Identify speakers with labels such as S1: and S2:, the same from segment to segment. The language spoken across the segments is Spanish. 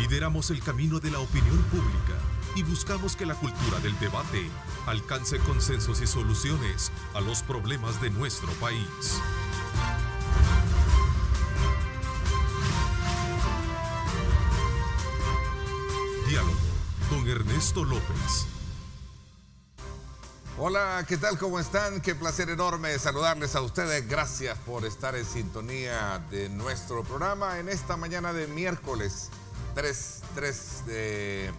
S1: Lideramos el camino de la opinión pública y buscamos que la cultura del debate alcance consensos y soluciones a los problemas de nuestro país. Diálogo con Ernesto López.
S2: Hola, ¿qué tal? ¿Cómo están? Qué placer enorme saludarles a ustedes. Gracias por estar en sintonía de nuestro programa en esta mañana de miércoles 3 de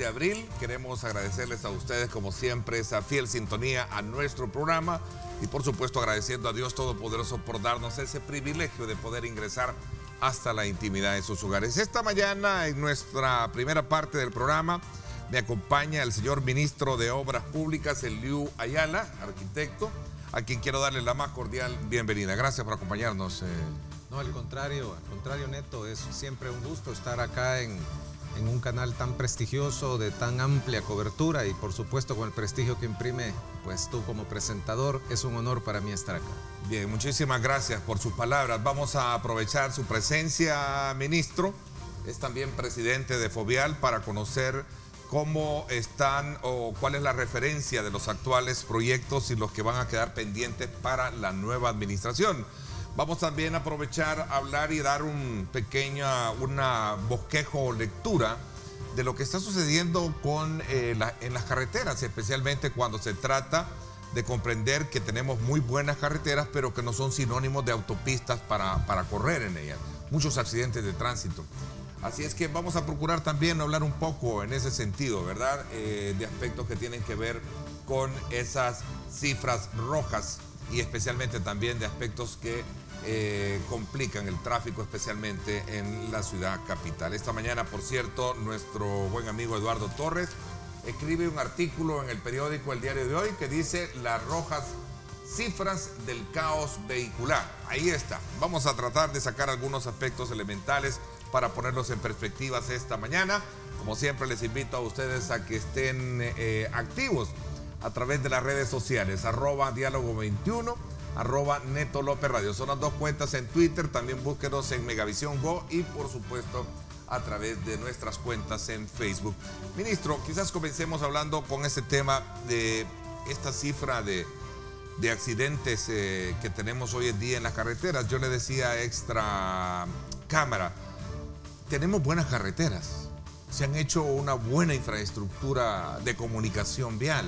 S2: abril. Queremos agradecerles a ustedes, como siempre, esa fiel sintonía a nuestro programa y, por supuesto, agradeciendo a Dios Todopoderoso por darnos ese privilegio de poder ingresar hasta la intimidad de sus hogares. Esta mañana, en nuestra primera parte del programa, me acompaña el señor ministro de Obras Públicas, Eliu Ayala, arquitecto, a quien quiero darle la más cordial bienvenida. Gracias por acompañarnos.
S3: No, al contrario, Neto, es siempre un gusto estar acá en un canal tan prestigioso, de tan amplia cobertura y por supuesto con el prestigio que imprime, pues tú como presentador, es un honor para mí estar acá.
S2: Bien, muchísimas gracias por sus palabras. Vamos a aprovechar su presencia, ministro. Es también presidente de Fovial, para conocer cómo están o cuál es la referencia de los actuales proyectos y los que van a quedar pendientes para la nueva administración. Vamos también a aprovechar, hablar y dar una bosquejo o lectura de lo que está sucediendo en las carreteras, especialmente cuando se trata de comprender que tenemos muy buenas carreteras, pero que no son sinónimos de autopistas para correr en ellas. Muchos accidentes de tránsito. Así es que vamos a procurar también hablar un poco en ese sentido, ¿verdad? De aspectos que tienen que ver con esas cifras rojas y especialmente también de aspectos que complican el tráfico, especialmente en la ciudad capital. Esta mañana, por cierto, nuestro buen amigo Eduardo Torres escribe un artículo en el periódico El Diario de Hoy que dice las rojas cifras del caos vehicular. Ahí está. Vamos a tratar de sacar algunos aspectos elementales para ponerlos en perspectivas esta mañana. Como siempre, les invito a ustedes a que estén activos a través de las redes sociales, @diálogo21, @Neto López Radio. Son las dos cuentas en Twitter. También búsquenos en Megavisión Go y, por supuesto, a través de nuestras cuentas en Facebook. Ministro, quizás comencemos hablando con este tema de esta cifra de accidentes que tenemos hoy en día en las carreteras. Yo le decía extra cámara, tenemos buenas carreteras, se han hecho una buena infraestructura de comunicación vial,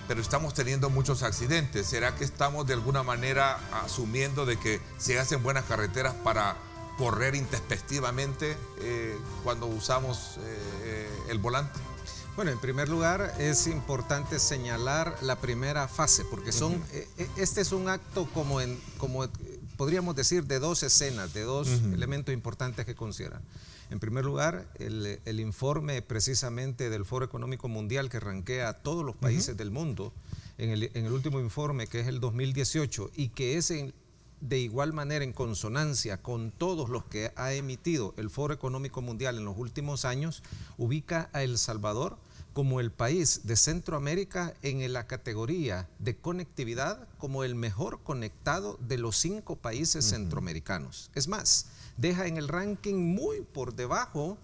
S2: pero estamos teniendo muchos accidentes. ¿Será que estamos de alguna manera asumiendo de que se hacen buenas carreteras para correr intempestivamente cuando usamos el volante?
S3: Bueno, en primer lugar es importante señalar la primera fase, porque este es un acto como podríamos decir, de dos escenas, de dos elementos importantes que considerar. En primer lugar, el informe precisamente del Foro Económico Mundial que ranquea a todos los países del mundo, en el último informe, que es el 2018, y que es de igual manera en consonancia con todos los que ha emitido el Foro Económico Mundial en los últimos años, ubica a El Salvador como el país de Centroamérica en la categoría de conectividad como el mejor conectado de los 5 países centroamericanos. Es más, deja en el ranking muy por debajo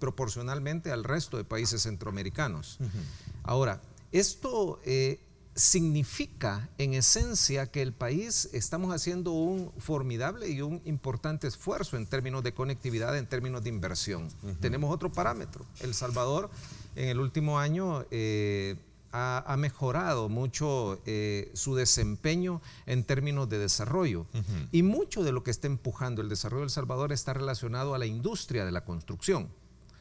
S3: proporcionalmente al resto de países centroamericanos. Ahora, esto significa en esencia que el país estamos haciendo un formidable y un importante esfuerzo en términos de conectividad, en términos de inversión. Tenemos otro parámetro. El Salvador en el último año ha mejorado mucho su desempeño en términos de desarrollo. Y mucho de lo que está empujando el desarrollo de El Salvador está relacionado a la industria de la construcción.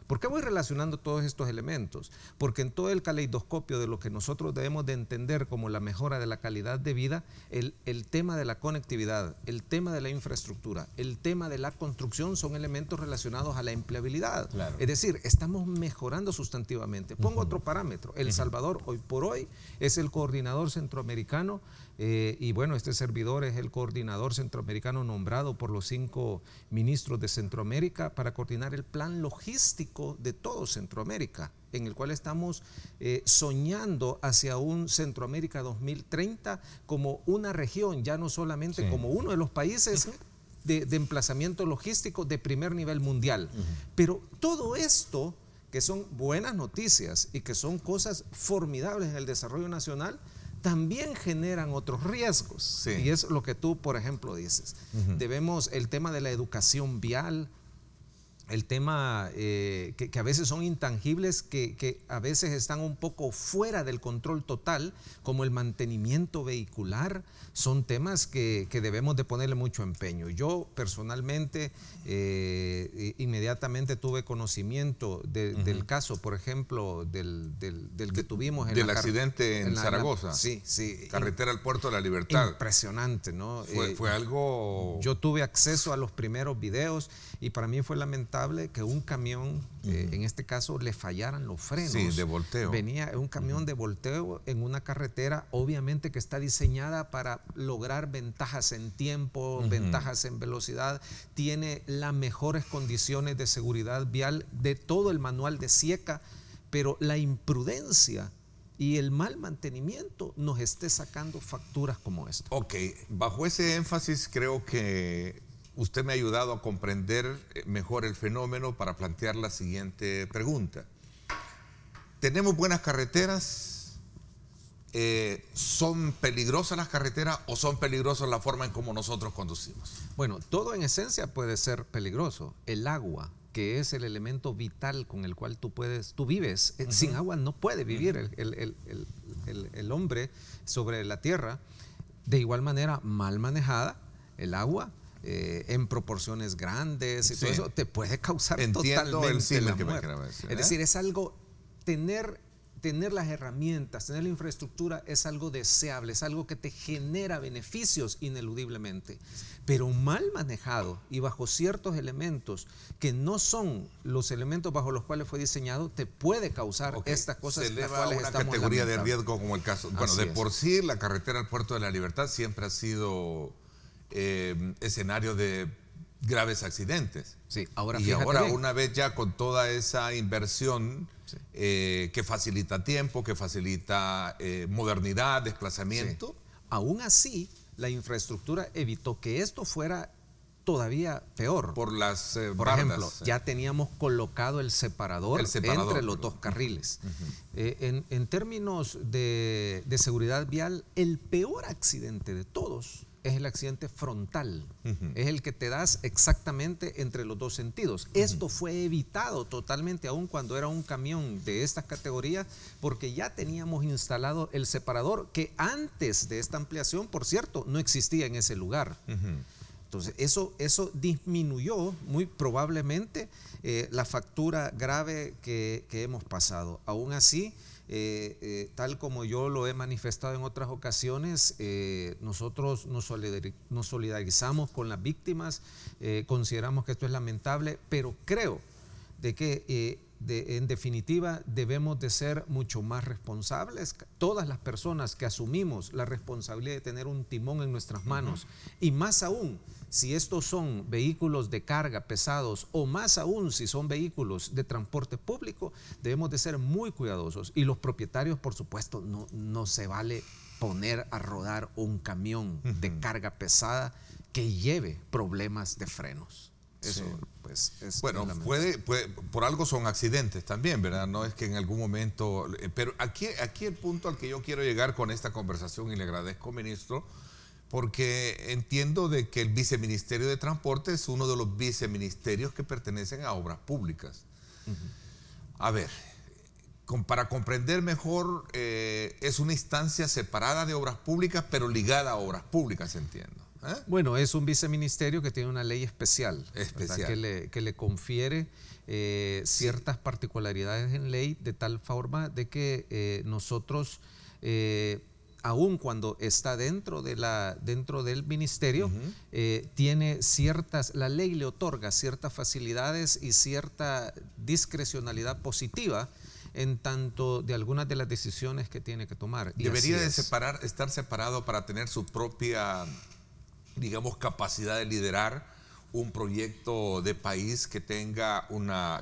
S3: ¿Por qué voy relacionando todos estos elementos? Porque en todo el caleidoscopio de lo que nosotros debemos de entender como la mejora de la calidad de vida, el tema de la conectividad, el tema de la infraestructura, el tema de la construcción son elementos relacionados a la empleabilidad. Claro. Es decir, estamos mejorando sustantivamente. Pongo otro parámetro. El Salvador hoy por hoy es el coordinador centroamericano y bueno, este servidor es el coordinador centroamericano nombrado por los 5 ministros de Centroamérica para coordinar el plan logístico de todo Centroamérica, en el cual estamos soñando hacia un Centroamérica 2030 como una región, ya no solamente como uno de los países de emplazamiento logístico de primer nivel mundial. Pero todo esto, que son buenas noticias y que son cosas formidables en el desarrollo nacional, también generan otros riesgos.
S2: Sí.
S3: Y es lo que tú, por ejemplo, dices. Debemos, el tema de la educación vial, el tema que a veces son intangibles, que a veces están un poco fuera del control total, como el mantenimiento vehicular, son temas que debemos de ponerle mucho empeño. Yo personalmente inmediatamente tuve conocimiento del caso, por ejemplo, del que tuvimos en
S2: del accidente en Zaragoza.
S3: Sí, sí.
S2: Carretera al Puerto de la Libertad.
S3: Impresionante, ¿no?
S2: Fue algo...
S3: Yo tuve acceso a los primeros videos y para mí fue lamentable que un camión, en este caso, le fallaran los frenos.
S2: Sí, de volteo.
S3: Venía un camión de volteo en una carretera, obviamente que está diseñada para lograr ventajas en tiempo, ventajas en velocidad, tiene las mejores condiciones de seguridad vial de todo el manual de SIECA, pero la imprudencia y el mal mantenimiento nos esté sacando facturas como esta.
S2: Ok, bajo ese énfasis creo que usted me ha ayudado a comprender mejor el fenómeno para plantear la siguiente pregunta. ¿Tenemos buenas carreteras? ¿Son peligrosas las carreteras o son peligrosas la forma en cómo nosotros conducimos?
S3: Bueno, todo en esencia puede ser peligroso. El agua, que es el elemento vital con el cual tú vives, sin agua no puede vivir el hombre sobre la tierra. De igual manera, mal manejada, el agua en proporciones grandes y todo eso te puede causar totalmente la muerte. Es decir, es algo, tener las herramientas, tener la infraestructura es algo deseable, es algo que te genera beneficios ineludiblemente, pero mal manejado y bajo ciertos elementos que no son los elementos bajo los cuales fue diseñado, te puede causar estas cosas.
S2: Se eleva a una categoría de riesgo como el caso. Bueno, de por sí la carretera al Puerto de la Libertad siempre ha sido escenario de graves accidentes.
S3: Sí, ahora
S2: y ahora bien, una vez ya con toda esa inversión que facilita tiempo, que facilita modernidad, desplazamiento.
S3: Aún así, la infraestructura evitó que esto fuera todavía peor.
S2: Por las
S3: Por ejemplo, ya teníamos colocado el separador entre los dos carriles. En términos de seguridad vial, el peor accidente de todos es el accidente frontal, es el que te das exactamente entre los dos sentidos. Esto fue evitado totalmente aún cuando era un camión de estas categorías, porque ya teníamos instalado el separador que antes de esta ampliación, por cierto, no existía en ese lugar. Entonces eso disminuyó muy probablemente la factura grave que hemos pasado. Aún así, tal como yo lo he manifestado en otras ocasiones, nosotros nos solidarizamos con las víctimas, consideramos que esto es lamentable, pero creo de que en definitiva debemos de ser mucho más responsables. Todas las personas que asumimos la responsabilidad de tener un timón en nuestras manos, y más aún si estos son vehículos de carga pesados, o más aún si son vehículos de transporte público, debemos de ser muy cuidadosos. Y los propietarios, por supuesto, no se vale poner a rodar un camión de carga pesada que lleve problemas de frenos. Eso, pues, es
S2: bueno, puede, por algo son accidentes también, ¿verdad? No es que en algún momento... Pero aquí el punto al que yo quiero llegar con esta conversación, y le agradezco, ministro, porque entiendo de que el Viceministerio de Transporte es uno de los viceministerios que pertenecen a obras públicas. A ver, para comprender mejor, es una instancia separada de obras públicas, pero ligada a obras públicas, entiendo.
S3: Bueno, es un viceministerio que tiene una ley especial. Que le confiere ciertas particularidades en ley, de tal forma de que nosotros, aun cuando está dentro del ministerio, tiene la ley le otorga ciertas facilidades y cierta discrecionalidad positiva en tanto de algunas de las decisiones que tiene que tomar.
S2: Debería de estar separado para tener su propia, digamos, capacidad de liderar, un proyecto de país que tenga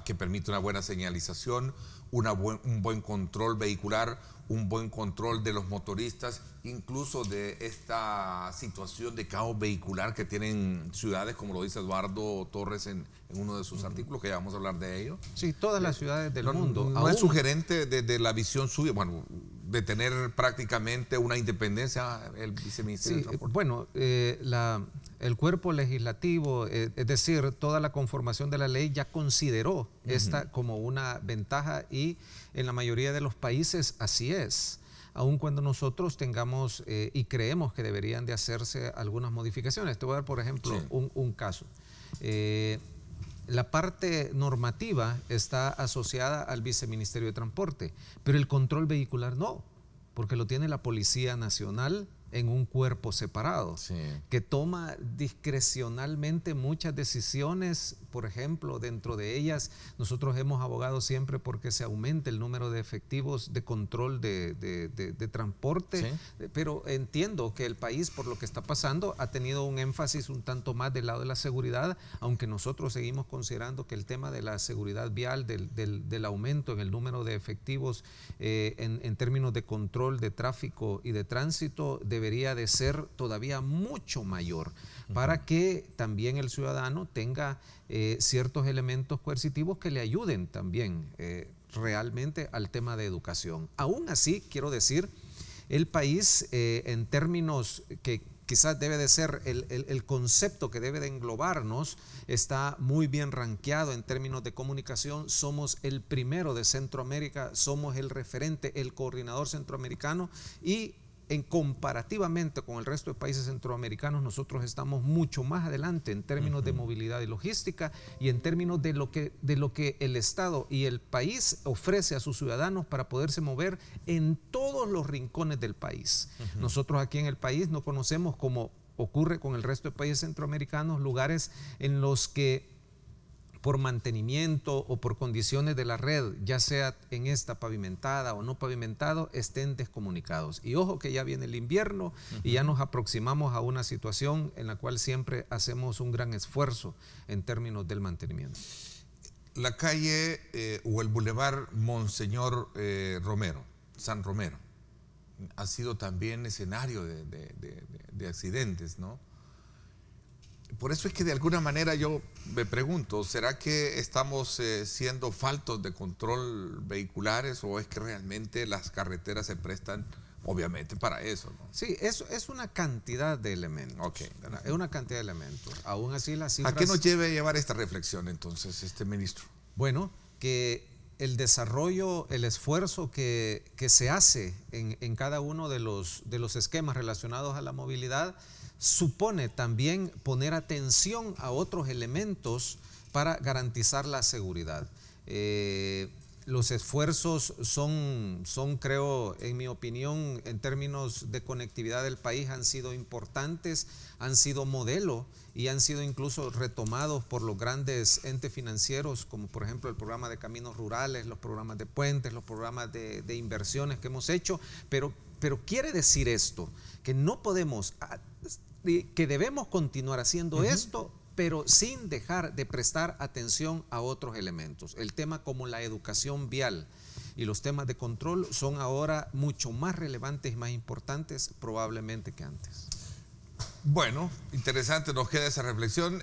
S2: que permita una buena señalización, un buen control vehicular, un buen control de los motoristas, incluso de esta situación de caos vehicular que tienen ciudades, como lo dice Eduardo Torres en uno de sus artículos, que ya vamos a hablar de ello.
S3: Sí, todas las ciudades del mundo.
S2: No es sugerente de la visión suya, bueno, de tener prácticamente una independencia el viceministerio de Transporte.
S3: Bueno, el cuerpo legislativo, es decir, toda la conformación de la ley ya consideró esta como una ventaja, y en la mayoría de los países así es. Aun cuando nosotros tengamos y creemos que deberían de hacerse algunas modificaciones. Te voy a dar, por ejemplo, un caso. La parte normativa está asociada al Viceministerio de Transporte, pero el control vehicular no, porque lo tiene la Policía Nacional en un cuerpo separado, que toma discrecionalmente muchas decisiones. Por ejemplo, dentro de ellas nosotros hemos abogado siempre porque se aumente el número de efectivos de control de transporte, pero entiendo que el país, por lo que está pasando, ha tenido un énfasis un tanto más del lado de la seguridad, aunque nosotros seguimos considerando que el tema de la seguridad vial, del aumento en el número de efectivos en términos de control de tráfico y de tránsito, debería de ser todavía mucho mayor, para que también el ciudadano tenga ciertos elementos coercitivos que le ayuden también realmente al tema de educación. Aún así, quiero decir, el país en términos que quizás debe de ser el concepto que debe de englobarnos, está muy bien rankeado en términos de comunicación. Somos el primero de Centroamérica, somos el referente, el coordinador centroamericano, y comparativamente con el resto de países centroamericanos, nosotros estamos mucho más adelante en términos de movilidad y logística, y en términos de lo que el Estado y el país ofrece a sus ciudadanos para poderse mover en todos los rincones del país. Nosotros aquí en el país no conocemos, como ocurre con el resto de países centroamericanos, lugares en los que por mantenimiento o por condiciones de la red, ya sea en esta pavimentada o no pavimentado, estén descomunicados. Y ojo que ya viene el invierno y ya nos aproximamos a una situación en la cual siempre hacemos un gran esfuerzo en términos del mantenimiento.
S2: La calle o el bulevar Monseñor Romero, San Romero, ha sido también escenario de accidentes, ¿no? Por eso es que de alguna manera yo me pregunto, ¿será que estamos siendo faltos de control vehiculares, o es que realmente las carreteras se prestan obviamente para eso, ¿no?
S3: Sí, eso es una cantidad de elementos. Es una cantidad de elementos. Aún así las cifras...
S2: ¿A qué nos debe llevar esta reflexión entonces, ministro?
S3: Bueno, que el desarrollo, el esfuerzo que se hace en cada uno de los esquemas relacionados a la movilidad supone también poner atención a otros elementos para garantizar la seguridad. Los esfuerzos son, creo, en mi opinión, en términos de conectividad del país, han sido importantes, han sido modelo y han sido incluso retomados por los grandes entes financieros, como por ejemplo el programa de caminos rurales, los programas de puentes, los programas de inversiones que hemos hecho, pero quiere decir esto, que no podemos, que debemos continuar haciendo esto, pero sin dejar de prestar atención a otros elementos. El tema como la educación vial y los temas de control son ahora mucho más relevantes y más importantes probablemente que antes.
S2: Bueno, interesante, nos queda esa reflexión.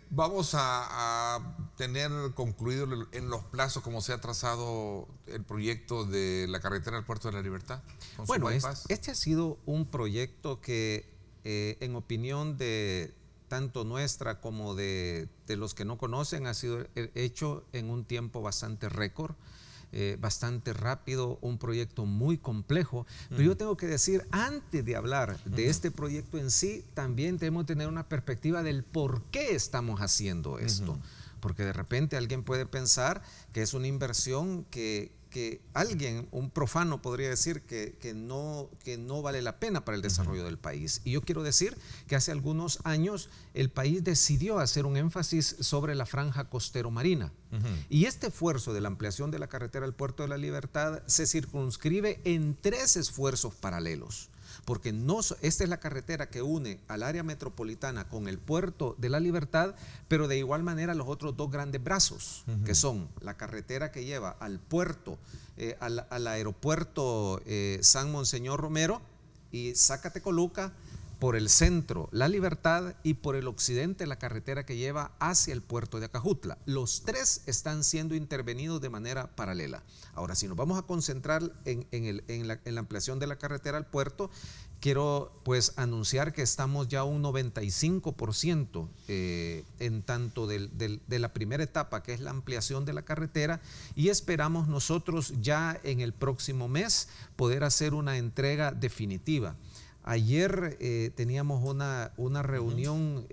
S2: Vamos a tener concluido en los plazos como se ha trazado el proyecto de la carretera al Puerto de la Libertad.
S3: Bueno, este ha sido un proyecto que en opinión de tanto nuestra como de los que no conocen, ha sido hecho en un tiempo bastante récord, bastante rápido, un proyecto muy complejo. Pero yo tengo que decir, antes de hablar de este proyecto en sí, también debemos tener una perspectiva del por qué estamos haciendo esto. Porque de repente alguien puede pensar que es una inversión que alguien, un profano, podría decir que no vale la pena para el desarrollo del país. Y yo quiero decir que hace algunos años el país decidió hacer un énfasis sobre la franja costero marina. Y este esfuerzo de la ampliación de la carretera al Puerto de la Libertad se circunscribe en 3 esfuerzos paralelos. porque esta es la carretera que une al área metropolitana con el puerto de La Libertad, pero de igual manera los otros dos grandes brazos, que son la carretera que lleva al puerto, al aeropuerto San Monseñor Romero y Zacatecoluca, por el centro La Libertad y por el occidente la carretera que lleva hacia el puerto de Acajutla. Los tres están siendo intervenidos de manera paralela. Ahora, si nos vamos a concentrar en la ampliación de la carretera al puerto, quiero pues anunciar que estamos ya un 95% en tanto de la primera etapa, que es la ampliación de la carretera, y esperamos nosotros ya en el próximo mes poder hacer una entrega definitiva. Ayer teníamos una reunión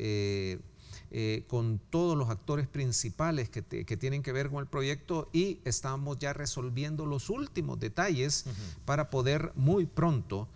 S3: con todos los actores principales que tienen que ver con el proyecto y estamos ya resolviendo los últimos detalles para poder muy pronto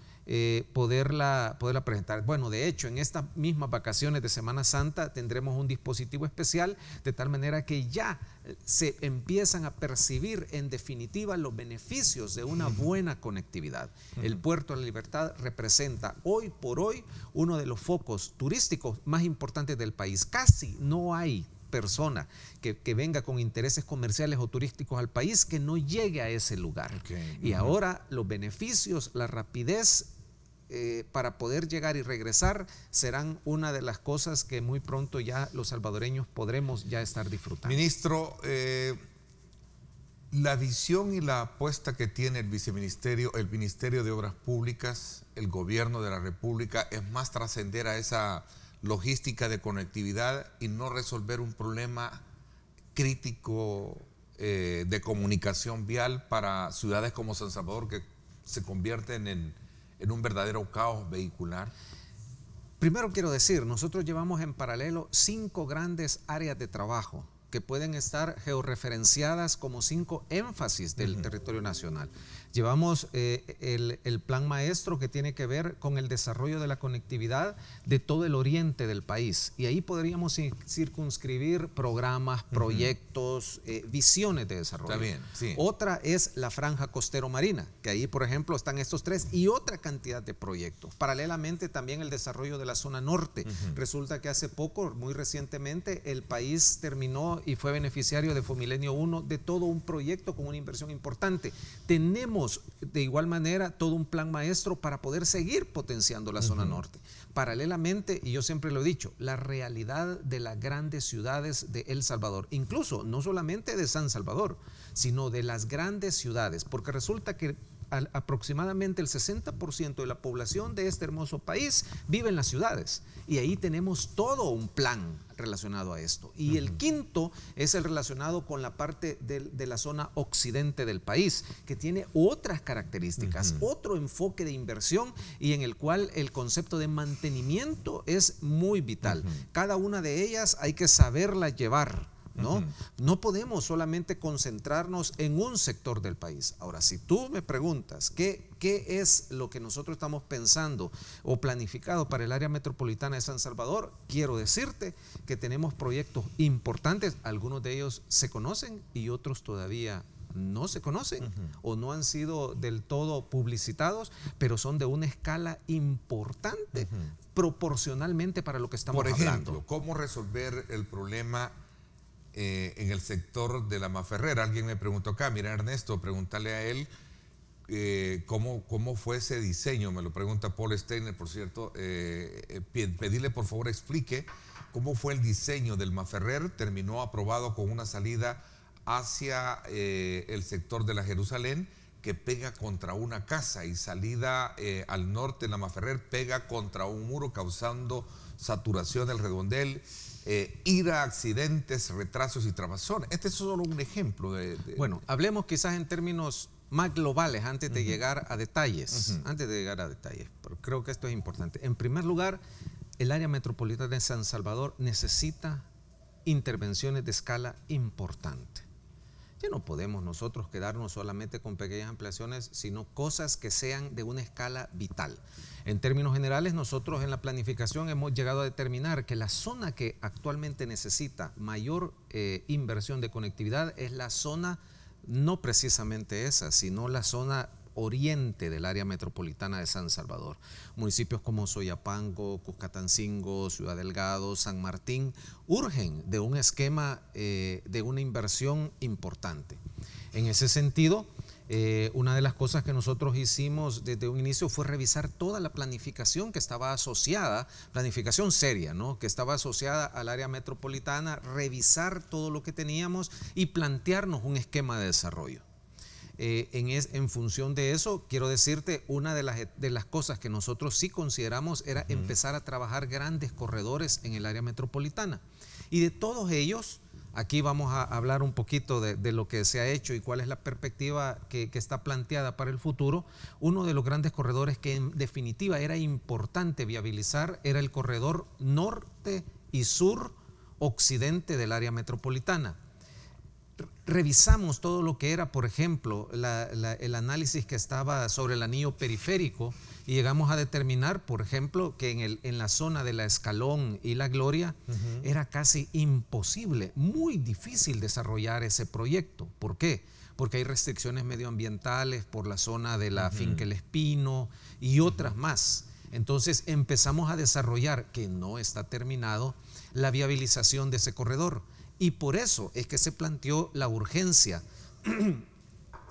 S3: poderla presentar. Bueno, de hecho, en estas mismas vacaciones de Semana Santa tendremos un dispositivo especial de tal manera que ya se empiezan a percibir en definitiva los beneficios de una buena conectividad. El Puerto de la Libertad representa hoy por hoy uno de los focos turísticos más importantes del país. Casi no hay persona que venga con intereses comerciales o turísticos al país que no llegue a ese lugar. Y ahora los beneficios, la rapidez para poder llegar y regresar serán una de las cosas que muy pronto ya los salvadoreños podremos ya estar disfrutando.
S2: Ministro, la visión y la apuesta que tiene el Ministerio de Obras Públicas, el Gobierno de la República, es más trascender a esa logística de conectividad y no resolver un problema crítico de comunicación vial para ciudades como San Salvador, que se convierten en un verdadero caos vehicular.
S3: Primero quiero decir, nosotros llevamos en paralelo 5 grandes áreas de trabajo que pueden estar georreferenciadas como 5 énfasis del territorio nacional. Llevamos el plan maestro que tiene que ver con el desarrollo de la conectividad de todo el oriente del país. Y ahí podríamos circunscribir programas, proyectos, visiones de desarrollo.
S2: Está bien, sí.
S3: Otra es la franja costero marina, que ahí, por ejemplo, están estos 3 y otra cantidad de proyectos. Paralelamente también el desarrollo de la zona norte. Resulta que hace poco, muy recientemente, el país terminó y fue beneficiario de Fomilenio 1 de todo un proyecto con una inversión importante. Tenemos de igual manera todo un plan maestro para poder seguir potenciando la zona norte. Paralelamente, y yo siempre lo he dicho, la realidad de las grandes ciudades de El Salvador, incluso no solamente de San Salvador, sino de las grandes ciudades, porque resulta que aproximadamente el 60% de la población de este hermoso país vive en las ciudades y ahí tenemos todo un plan relacionado a esto. Y el quinto es el relacionado con la parte de la zona occidente del país, que tiene otras características, otro enfoque de inversión y en el cual el concepto de mantenimiento es muy vital. Cada una de ellas hay que saberla llevar. No podemos solamente concentrarnos en un sector del país. Ahora, si tú me preguntas qué es lo que nosotros estamos pensando o planificado para el área metropolitana de San Salvador, quiero decirte que tenemos proyectos importantes, algunos de ellos se conocen y otros todavía no se conocen o no han sido del todo publicitados, pero son de una escala importante proporcionalmente para lo que estamos hablando.
S2: Por ejemplo, ¿cómo resolver el problema en el sector de la Maferrera? Alguien me preguntó acá, mira Ernesto, pregúntale a él cómo fue ese diseño, me lo pregunta Paul Steiner, por cierto, pedirle por favor explique cómo fue el diseño del Maferrer. Terminó aprobado con una salida hacia el sector de la Jerusalén que pega contra una casa y salida al norte en la Maferrer pega contra un muro causando saturación del redondel, ira, accidentes, retrasos y trabazones. Este es solo un ejemplo
S3: Bueno, hablemos quizás en términos más globales antes de llegar a detalles, pero creo que esto es importante. En primer lugar, el área metropolitana de San Salvador necesita intervenciones de escala importante. Ya no podemos nosotros quedarnos solamente con pequeñas ampliaciones, sino cosas que sean de una escala vital. En términos generales, nosotros en la planificación hemos llegado a determinar que la zona que actualmente necesita mayor inversión de conectividad es la zona, no precisamente esa, sino la zona oriente del área metropolitana de San Salvador. Municipios como Soyapango, Cuscatancingo, Ciudad Delgado, San Martín, urgen de un esquema de una inversión importante. En ese sentido, una de las cosas que nosotros hicimos desde un inicio fue revisar toda la planificación que estaba asociada, planificación seria, ¿no?, que estaba asociada al área metropolitana, revisar todo lo que teníamos y plantearnos un esquema de desarrollo. En función de eso, quiero decirte, una de las cosas que nosotros sí consideramos era empezar a trabajar grandes corredores en el área metropolitana. Y de todos ellos, aquí vamos a hablar un poquito de lo que se ha hecho y cuál es la perspectiva que está planteada para el futuro. Uno de los grandes corredores que en definitiva era importante viabilizar era el corredor norte y sur occidente del área metropolitana. Revisamos todo lo que era, por ejemplo, el análisis que estaba sobre el anillo periférico y llegamos a determinar, por ejemplo, que en la zona de la Escalón y la Gloria era casi imposible, muy difícil desarrollar ese proyecto. ¿Por qué? Porque hay restricciones medioambientales por la zona de la Finca El Espino y otras más. Entonces empezamos a desarrollar, que no está terminado, la viabilización de ese corredor. Y por eso es que se planteó la urgencia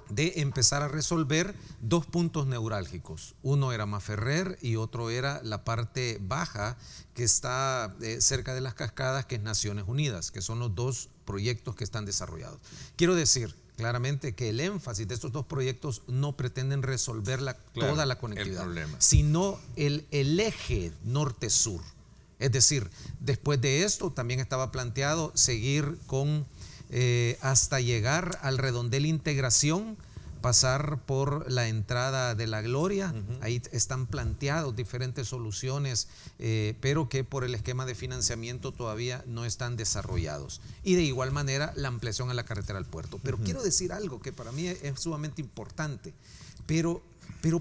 S3: de empezar a resolver dos puntos neurálgicos. Uno era Maferrer y otro era la parte baja que está cerca de las cascadas, que es Naciones Unidas, que son los dos proyectos que están desarrollados. Quiero decir claramente que el énfasis de estos dos proyectos no pretenden resolver toda la conectividad, sino el eje norte-sur. Es decir, después de esto también estaba planteado seguir con hasta llegar al redondel Integración, pasar por la entrada de la Gloria. Ahí están planteadas diferentes soluciones, pero que por el esquema de financiamiento todavía no están desarrollados. Y de igual manera la ampliación a la carretera al puerto. Pero quiero decir algo que para mí es sumamente importante, pero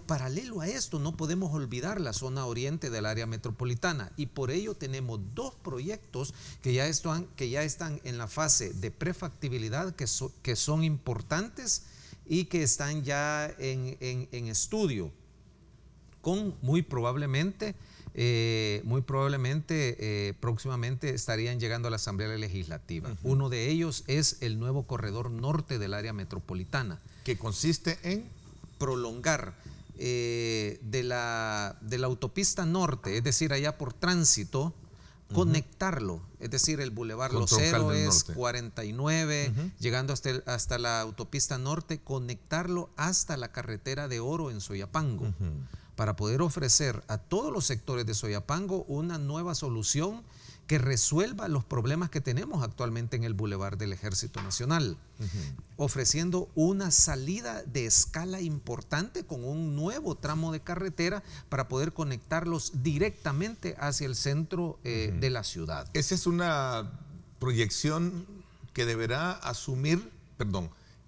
S3: paralelo a esto no podemos olvidar la zona oriente del área metropolitana, y por ello tenemos dos proyectos que ya están en la fase de prefactibilidad, que son importantes y que están ya en estudio, con muy probablemente próximamente estarían llegando a la Asamblea Legislativa. Uno de ellos es el nuevo corredor norte del área metropolitana,
S2: que consiste en
S3: prolongar de la autopista norte, es decir, allá por Tránsito, conectarlo, es decir, el Boulevard Locero es 49, llegando hasta la autopista norte, conectarlo hasta la carretera de Oro en Soyapango, para poder ofrecer a todos los sectores de Soyapango una nueva solución que resuelva los problemas que tenemos actualmente en el Boulevard del Ejército Nacional, ofreciendo una salida de escala importante con un nuevo tramo de carretera para poder conectarlos directamente hacia el centro de la ciudad.
S2: Esa es una proyección que deberá asumir,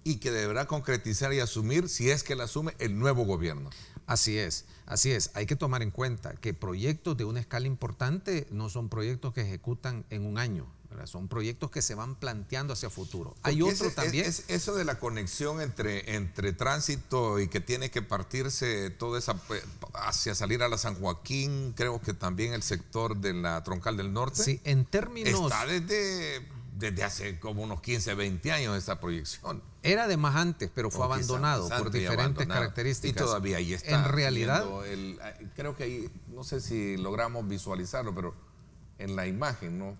S2: y que deberá concretizar y asumir, si es que la asume, el nuevo gobierno.
S3: Así es, así es. Hay que tomar en cuenta que proyectos de una escala importante no son proyectos que ejecutan en un año, ¿verdad? Son proyectos que se van planteando hacia futuro. Hay otro también.
S2: Eso de la conexión entre Tránsito y que tiene que partirse toda esa hacia salir a la San Joaquín, creo que también el sector de la Troncal del Norte.
S3: Sí, en términos.
S2: Está desde hace como unos 15, 20 años esta proyección.
S3: Era de más antes, pero fue abandonado por diferentes características.
S2: Y todavía ahí está.
S3: En realidad,
S2: creo que ahí, no sé si logramos visualizarlo, pero en la imagen, ¿no?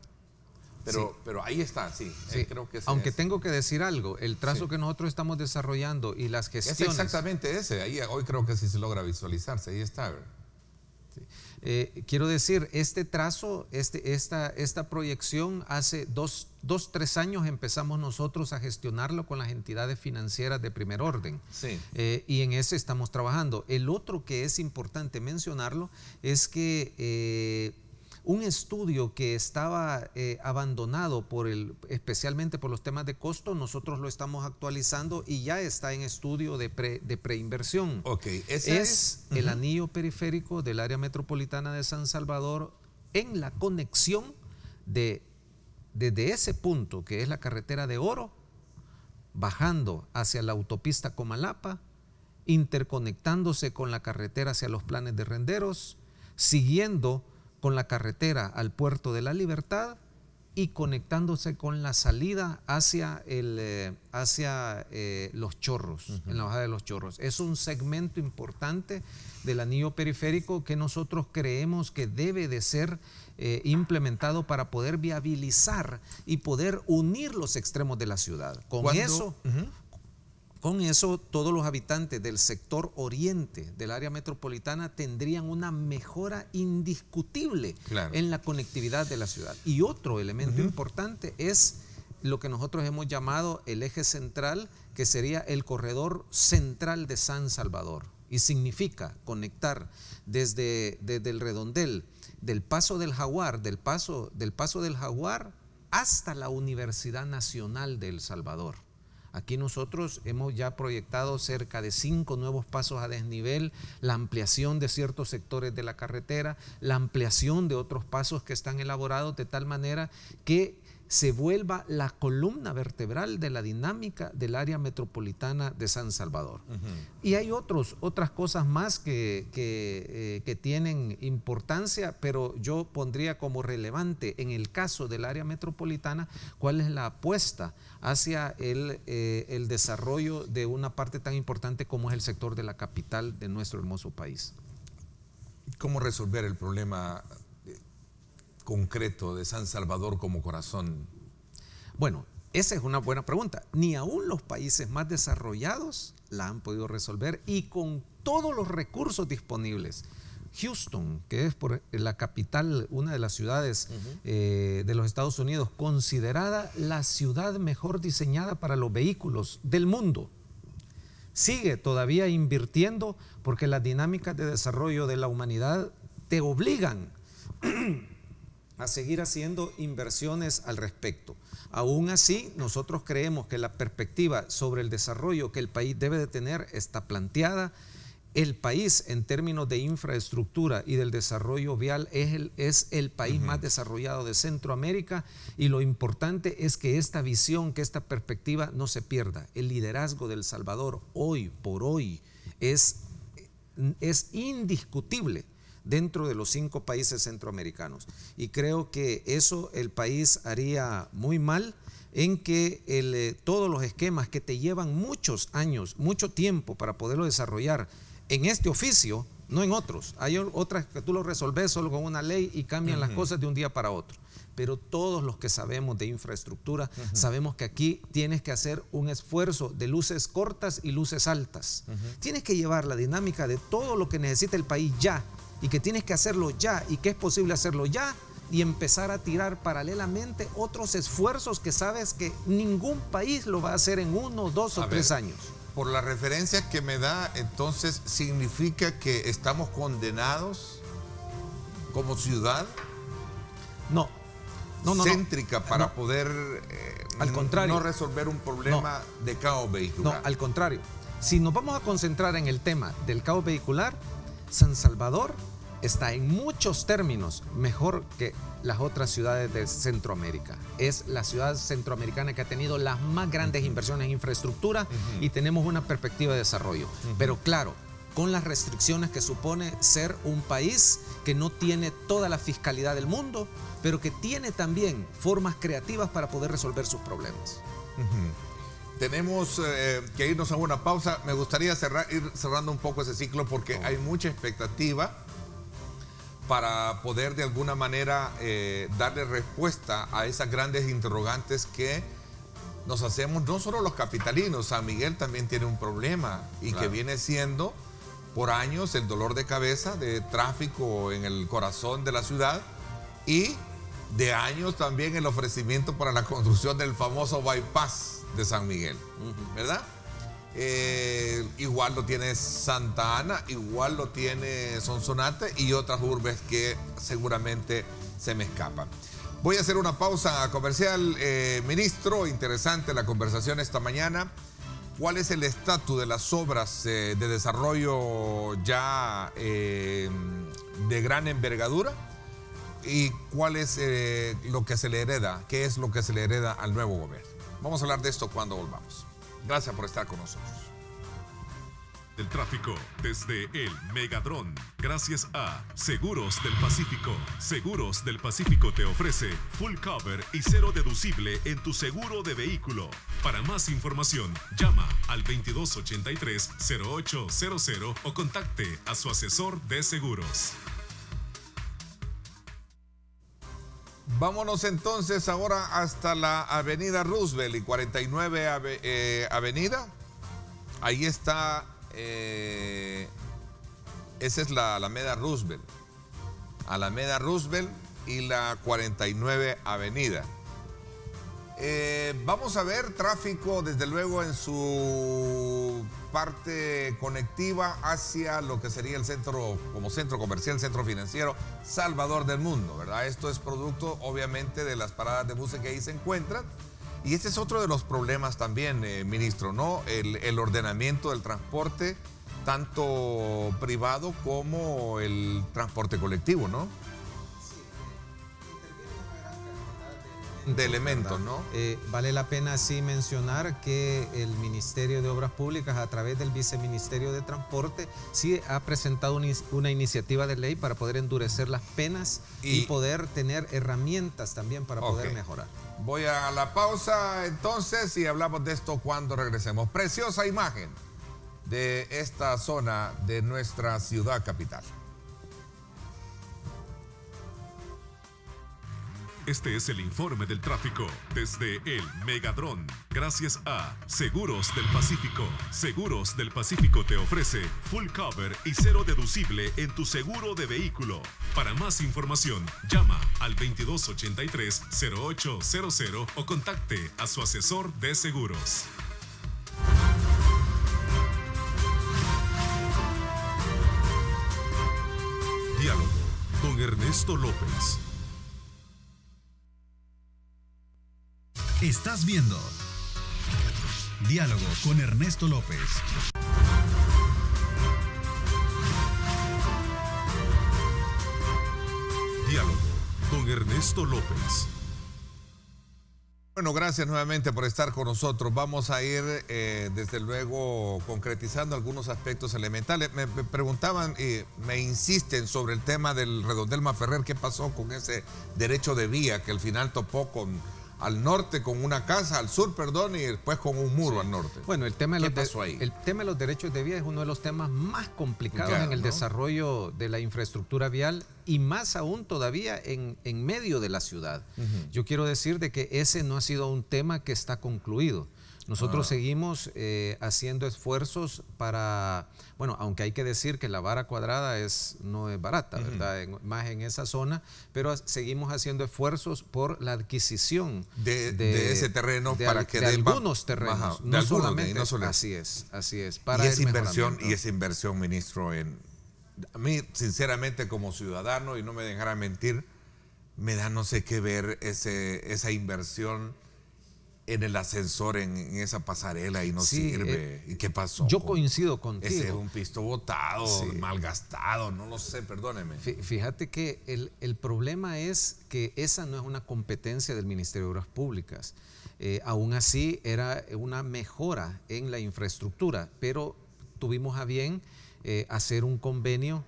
S2: Pero ahí está, sí. Creo que
S3: aunque tengo que decir algo, el trazo que nosotros estamos desarrollando y las gestiones.
S2: Es exactamente ese. Ahí, hoy creo que sí se logra visualizarse. Ahí está.
S3: Quiero decir, este trazo, esta proyección, hace 3 años empezamos nosotros a gestionarlo con las entidades financieras de primer orden.
S2: Sí.
S3: Y en ese estamos trabajando. El otro que es importante mencionarlo es que un estudio que estaba abandonado especialmente por los temas de costo, nosotros lo estamos actualizando y ya está en estudio de preinversión.
S2: Ese
S3: es el anillo periférico del área metropolitana de San Salvador, en la conexión desde ese punto, que es la carretera de Oro, bajando hacia la autopista Comalapa interconectándose con la carretera hacia los Planes de Renderos, siguiendo con la carretera al Puerto de la Libertad y conectándose con la salida hacia Los Chorros, en la bajada de Los Chorros. Es un segmento importante del anillo periférico que nosotros creemos que debe de ser implementado para poder viabilizar y poder unir los extremos de la ciudad. Con eso, todos los habitantes del sector oriente del área metropolitana tendrían una mejora indiscutible en la conectividad de la ciudad. Y otro elemento importante es lo que nosotros hemos llamado el eje central, que sería el corredor central de San Salvador. Y significa conectar desde el redondel del Paso del Jaguar, del paso del Jaguar hasta la Universidad Nacional de El Salvador. Aquí nosotros hemos ya proyectado cerca de 5 nuevos pasos a desnivel, la ampliación de ciertos sectores de la carretera, la ampliación de otros pasos que están elaborados de tal manera que se vuelva la columna vertebral de la dinámica del área metropolitana de San Salvador. Y hay otras cosas más que tienen importancia, pero yo pondría como relevante en el caso del área metropolitana cuál es la apuesta hacia el desarrollo de una parte tan importante como es el sector de la capital de nuestro hermoso país.
S2: ¿Cómo resolver el problema concreto de San Salvador como corazón?
S3: Bueno, esa es una buena pregunta. Ni aún los países más desarrollados la han podido resolver y con todos los recursos disponibles. Houston, que es por la capital, una de las ciudades de los Estados Unidos, considerada la ciudad mejor diseñada para los vehículos del mundo, sigue todavía invirtiendo porque las dinámicas de desarrollo de la humanidad te obligan a seguir haciendo inversiones al respecto. Aún así, nosotros creemos que la perspectiva sobre el desarrollo que el país debe de tener está planteada. El país, en términos de infraestructura y del desarrollo vial, es el país más desarrollado de Centroamérica, y lo importante es que esta visión, que esta perspectiva no se pierda. El liderazgo de El Salvador hoy por hoy es indiscutible dentro de los 5 países centroamericanos, y creo que eso el país haría muy mal en que todos los esquemas que te llevan muchos años, mucho tiempo para poderlo desarrollar en este oficio, no en otros. Hay otras que tú lo resolves solo con una ley y cambian las cosas de un día para otro. Pero todos los que sabemos de infraestructura sabemos que aquí tienes que hacer un esfuerzo de luces cortas y luces altas. Tienes que llevar la dinámica de todo lo que necesita el país ya, y que tienes que hacerlo ya, y que es posible hacerlo ya, y empezar a tirar paralelamente otros esfuerzos que sabes que ningún país lo va a hacer en 1, 2 o 3 años.
S2: Por la referencia que me da, entonces, ¿significa que estamos condenados como ciudad?
S3: No.
S2: Céntrica para poder
S3: al contrario,
S2: no resolver un problema de caos vehicular.
S3: No, al contrario. Si nos vamos a concentrar en el tema del caos vehicular, San Salvador está en muchos términos mejor que las otras ciudades de Centroamérica. Es la ciudad centroamericana que ha tenido las más grandes inversiones en infraestructura y tenemos una perspectiva de desarrollo. Pero claro, con las restricciones que supone ser un país que no tiene toda la fiscalidad del mundo, pero que tiene también formas creativas para poder resolver sus problemas.
S2: Tenemos que irnos a una pausa. Me gustaría ir cerrando un poco ese ciclo porque hay mucha expectativa para poder de alguna manera darle respuesta a esas grandes interrogantes que nos hacemos no solo los capitalinos. San Miguel también tiene un problema y que viene siendo por años el dolor de cabeza de tráfico en el corazón de la ciudad, y de años también el ofrecimiento para la construcción del famoso bypass de San Miguel, ¿verdad? Igual lo tiene Santa Ana, igual lo tiene Sonsonate y otras urbes que seguramente se me escapan. Voy a hacer una pausa comercial. Ministro, interesante la conversación esta mañana. ¿Cuál es el estatus de las obras de desarrollo ya de gran envergadura? ¿Y cuál es lo que se le hereda? ¿Qué es lo que se le hereda al nuevo gobierno? Vamos a hablar de esto cuando volvamos. Gracias por estar con nosotros.
S1: El tráfico desde el Megadrón. Gracias a Seguros del Pacífico. Seguros del Pacífico te ofrece full cover y cero deducible en tu seguro de vehículo. Para más información, llama al 2283-0800 o contacte a su asesor de seguros.
S2: Vámonos entonces ahora hasta la avenida Roosevelt y 49 avenida. Ahí está, esa es la Alameda Roosevelt. Alameda Roosevelt y la 49 avenida. Vamos a ver tráfico desde luego en su parte conectiva hacia lo que sería el centro, como centro comercial, centro financiero Salvador del Mundo, ¿verdad? Esto es producto obviamente de las paradas de buses que ahí se encuentran. Y este es otro de los problemas también, ministro, ¿no? El ordenamiento del transporte, tanto privado como el transporte colectivo, ¿no? De elementos, ¿no?
S3: Vale la pena sí mencionar que el Ministerio de Obras Públicas, a través del Viceministerio de Transporte, sí ha presentado una iniciativa de ley para poder endurecer las penas y poder tener herramientas también para poder mejorar.
S2: Voy a la pausa entonces y hablamos de esto cuando regresemos. Preciosa imagen de esta zona de nuestra ciudad capital.
S1: Este es el informe del tráfico desde el Megadrón. Gracias a Seguros del Pacífico. Seguros del Pacífico te ofrece full cover y cero deducible en tu seguro de vehículo. Para más información, llama al 2283-0800 o contacte a su asesor de seguros. Diálogo con Ernesto López.
S4: Estás viendo Diálogo con Ernesto López.
S1: Diálogo con Ernesto López.
S2: Bueno, gracias nuevamente por estar con nosotros. Vamos a ir, desde luego, concretizando algunos aspectos elementales. Me preguntaban y me insisten sobre el tema del redondel Maferrer. ¿Qué pasó con ese derecho de vía que al final topó al norte con una casa, al sur, perdón, y después con un muro al norte?
S3: Bueno, el tema de
S2: los
S3: derechos de vía es uno de los temas más complicados en el desarrollo de la infraestructura vial y más aún todavía en medio de la ciudad. Yo quiero decir de que ese no ha sido un tema que está concluido. Nosotros seguimos haciendo esfuerzos para, bueno, aunque hay que decir que la vara cuadrada no es barata, ¿verdad? Más en esa zona, pero seguimos haciendo esfuerzos por la adquisición
S2: de ese terreno para que
S3: de algunos terrenos,
S2: no solamente.
S3: Así es.
S2: Para esa inversión, ministro, a mí, sinceramente, como ciudadano, y no me dejará mentir, me da no sé qué ver esa inversión en el ascensor, en esa pasarela, y no sirve. ¿Y qué pasó?
S3: Yo coincido contigo.
S2: Ese es un pisto botado, malgastado, no lo sé, perdóneme.
S3: Fíjate que el problema es que esa no es una competencia del Ministerio de Obras Públicas. Aún así, era una mejora en la infraestructura, pero tuvimos a bien hacer un convenio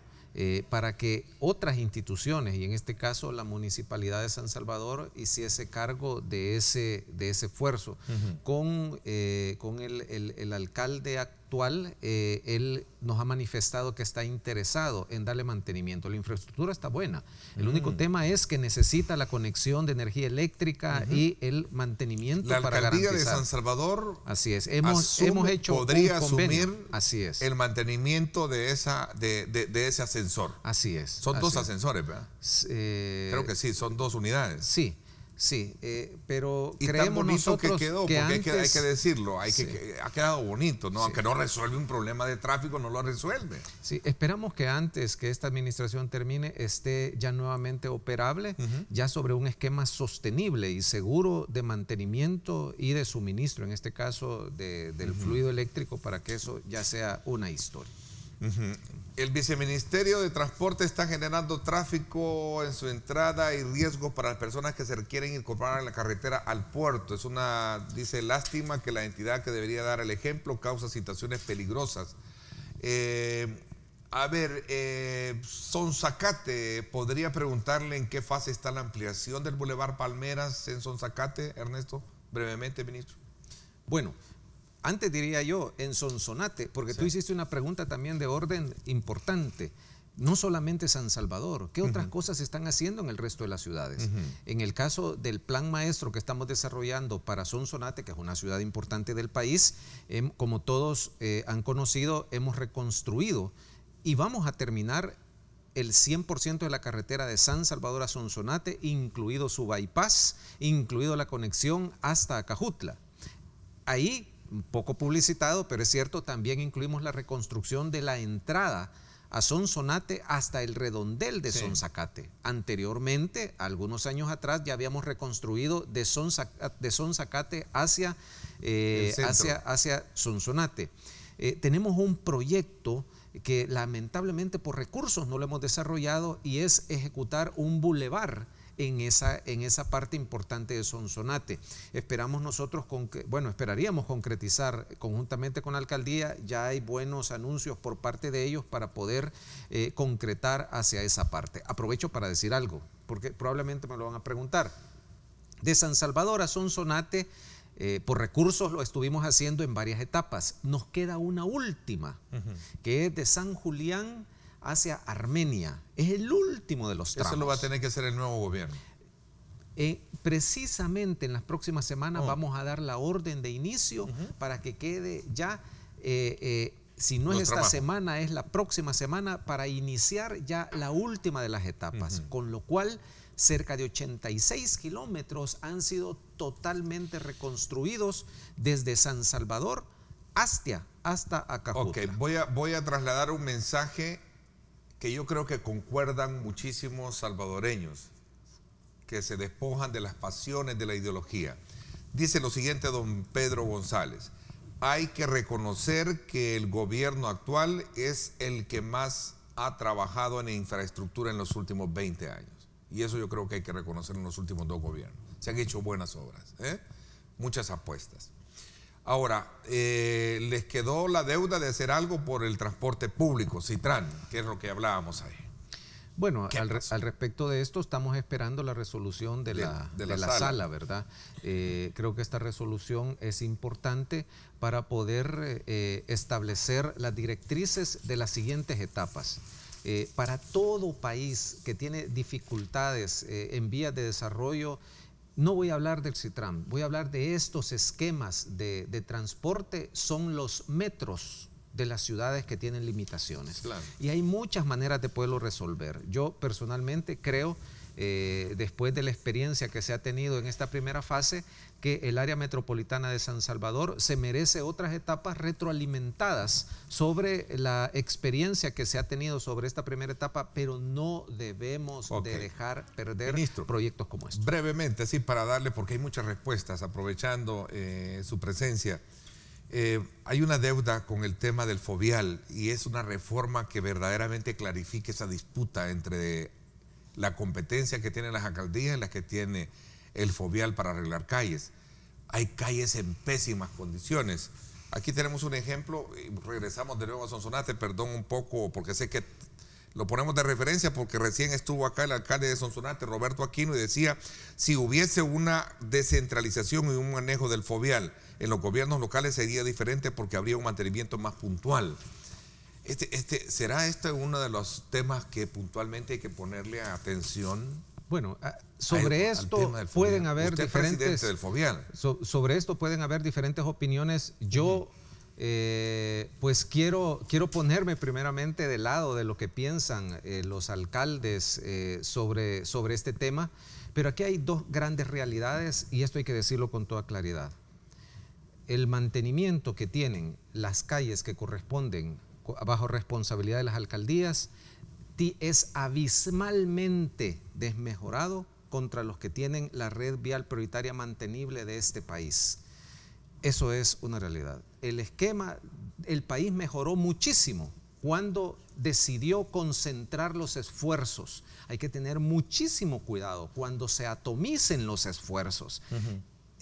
S3: para que otras instituciones, y en este caso la Municipalidad de San Salvador, hiciese cargo de ese esfuerzo. Con el alcalde actual, él nos ha manifestado que está interesado en darle mantenimiento. La infraestructura está buena. El único tema es que necesita la conexión de energía eléctrica y el mantenimiento para garantizar.
S2: La alcaldía de San Salvador,
S3: así es, hemos hecho
S2: podría
S3: un convenio.
S2: Asumir
S3: así es.
S2: El mantenimiento de ese ascensor.
S3: Así es.
S2: Son dos ascensores, ¿verdad? Creo que sí, son dos unidades.
S3: Sí, pero
S2: y
S3: creemos
S2: tan bonito
S3: nosotros
S2: que quedó,
S3: que
S2: porque
S3: antes,
S2: hay que decirlo, ha quedado bonito, ¿no? Aunque no resuelve un problema de tráfico, no lo resuelve.
S3: Sí, esperamos que antes que esta administración termine esté ya nuevamente operable, ya sobre un esquema sostenible y seguro de mantenimiento y de suministro, en este caso del fluido eléctrico, para que eso ya sea una historia.
S2: El Viceministerio de Transporte está generando tráfico en su entrada y riesgos para las personas que se quieren incorporar en la carretera al puerto. Es dice, lástima que la entidad que debería dar el ejemplo causa situaciones peligrosas A ver, Sonzacate, ¿podría preguntarle en qué fase está la ampliación del Boulevard Palmeras en Sonzacate, Ernesto? Brevemente, ministro.
S3: Bueno, antes diría yo en Sonsonate, porque tú hiciste una pregunta también de orden importante. No solamente San Salvador, ¿qué otras cosas se están haciendo en el resto de las ciudades? En el caso del plan maestro que estamos desarrollando para Sonsonate, que es una ciudad importante del país, como todos han conocido, hemos reconstruido y vamos a terminar el 100% de la carretera de San Salvador a Sonsonate, incluido su bypass, incluido la conexión hasta Acajutla. Ahí, un poco publicitado, pero es cierto, también incluimos la reconstrucción de la entrada a Sonsonate hasta el redondel de Sonzacate. Anteriormente, algunos años atrás, ya habíamos reconstruido de Sonzacate hacia Sonsonate. Tenemos un proyecto que lamentablemente por recursos no lo hemos desarrollado y es ejecutar un bulevar en esa parte importante de Sonsonate. Esperamos nosotros, esperaríamos concretizar conjuntamente con la alcaldía, ya hay buenos anuncios por parte de ellos para poder concretar hacia esa parte. Aprovecho para decir algo, porque probablemente me lo van a preguntar. De San Salvador a Sonsonate, por recursos lo estuvimos haciendo en varias etapas. Nos queda una última, que es de San Julián hacia Armenia. Es el último de los tramos.
S2: Eso lo va a tener que hacer el nuevo gobierno.
S3: Precisamente en las próximas semanas vamos a dar la orden de inicio para que quede ya, si no es esta semana, es la próxima semana, para iniciar ya la última de las etapas, con lo cual cerca de 86 kilómetros han sido totalmente reconstruidos desde San Salvador hasta Acajutla.
S2: Ok, voy a trasladar un mensaje que yo creo que concuerdan muchísimos salvadoreños que se despojan de las pasiones de la ideología. Dice lo siguiente don Pedro González: hay que reconocer que el gobierno actual es el que más ha trabajado en infraestructura en los últimos 20 años. Y eso yo creo que hay que reconocer en los últimos 2 gobiernos. Se han hecho buenas obras, muchas apuestas. Ahora, les quedó la deuda de hacer algo por el transporte público, Citran, que es lo que hablábamos ahí.
S3: Bueno, al respecto de esto estamos esperando la resolución de la sala, ¿verdad? Creo que esta resolución es importante para poder establecer las directrices de las siguientes etapas. Para todo país que tiene dificultades en vías de desarrollo, no voy a hablar del Citran, voy a hablar de estos esquemas de transporte, son los metros de las ciudades que tienen limitaciones. Claro. Y hay muchas maneras de poderlo resolver. Yo personalmente creo, después de la experiencia que se ha tenido en esta primera fase, que el área metropolitana de San Salvador se merece otras etapas retroalimentadas sobre la experiencia que se ha tenido sobre esta primera etapa, pero no debemos de dejar perder proyectos como estos.
S2: Brevemente, así para darle, porque hay muchas respuestas, aprovechando su presencia. Hay una deuda con el tema del fovial y es una reforma que verdaderamente clarifique esa disputa entre la competencia que tienen las alcaldías y las que tiene el fovial para arreglar calles. Hay calles en pésimas condiciones. Aquí tenemos un ejemplo, y regresamos de nuevo a Sonsonate, perdón un poco porque sé que lo ponemos de referencia porque recién estuvo acá el alcalde de Sonsonate, Roberto Aquino, y decía, si hubiese una descentralización y un manejo del fovial en los gobiernos locales sería diferente porque habría un mantenimiento más puntual. ¿Será este uno de los temas que puntualmente hay que ponerle atención?
S3: Bueno, sobre esto pueden haber diferentes.
S2: Del fovial.
S3: Sobre esto pueden haber diferentes opiniones. Yo pues quiero ponerme primeramente del lado de lo que piensan los alcaldes sobre este tema, pero aquí hay 2 grandes realidades y esto hay que decirlo con toda claridad. El mantenimiento que tienen las calles que corresponden bajo responsabilidad de las alcaldías es abismalmente desmejorado contra los que tienen la red vial prioritaria mantenible de este país. Eso es una realidad. El país mejoró muchísimo cuando decidió concentrar los esfuerzos. Hay que tener muchísimo cuidado cuando se atomicen los esfuerzos.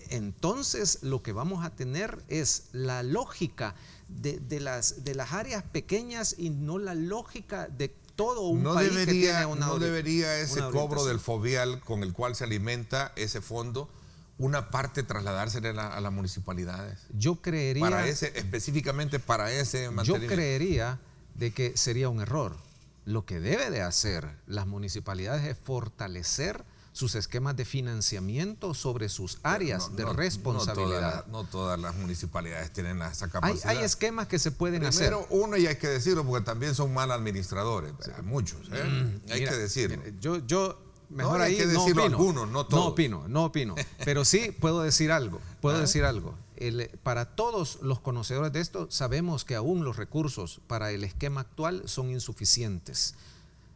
S3: entonces lo que vamos a tener es la lógica de las áreas pequeñas y no la lógica de todo un país que tiene una
S2: ¿No debería ese
S3: una
S2: cobro
S3: orientación
S2: del Fovial con el cual se alimenta ese fondo, una parte trasladársela a las municipalidades?
S3: Yo creería...
S2: específicamente para ese mantenimiento.
S3: Yo creería de que sería un error. Lo que debe de hacer las municipalidades es fortalecer sus esquemas de financiamiento sobre sus áreas de responsabilidad.
S2: No todas las municipalidades tienen esa capacidad.
S3: Hay esquemas que se pueden hacer.
S2: Primero, uno, y hay que decirlo, porque también son mal administradores, muchos. Hay que decirlo.
S3: Yo mejor
S2: hay
S3: ahí
S2: que
S3: no
S2: decirlo
S3: opino.
S2: algunos, no todos.
S3: No opino. Pero sí puedo decir algo. Para todos los conocedores de esto, sabemos que aún los recursos para el esquema actual son insuficientes.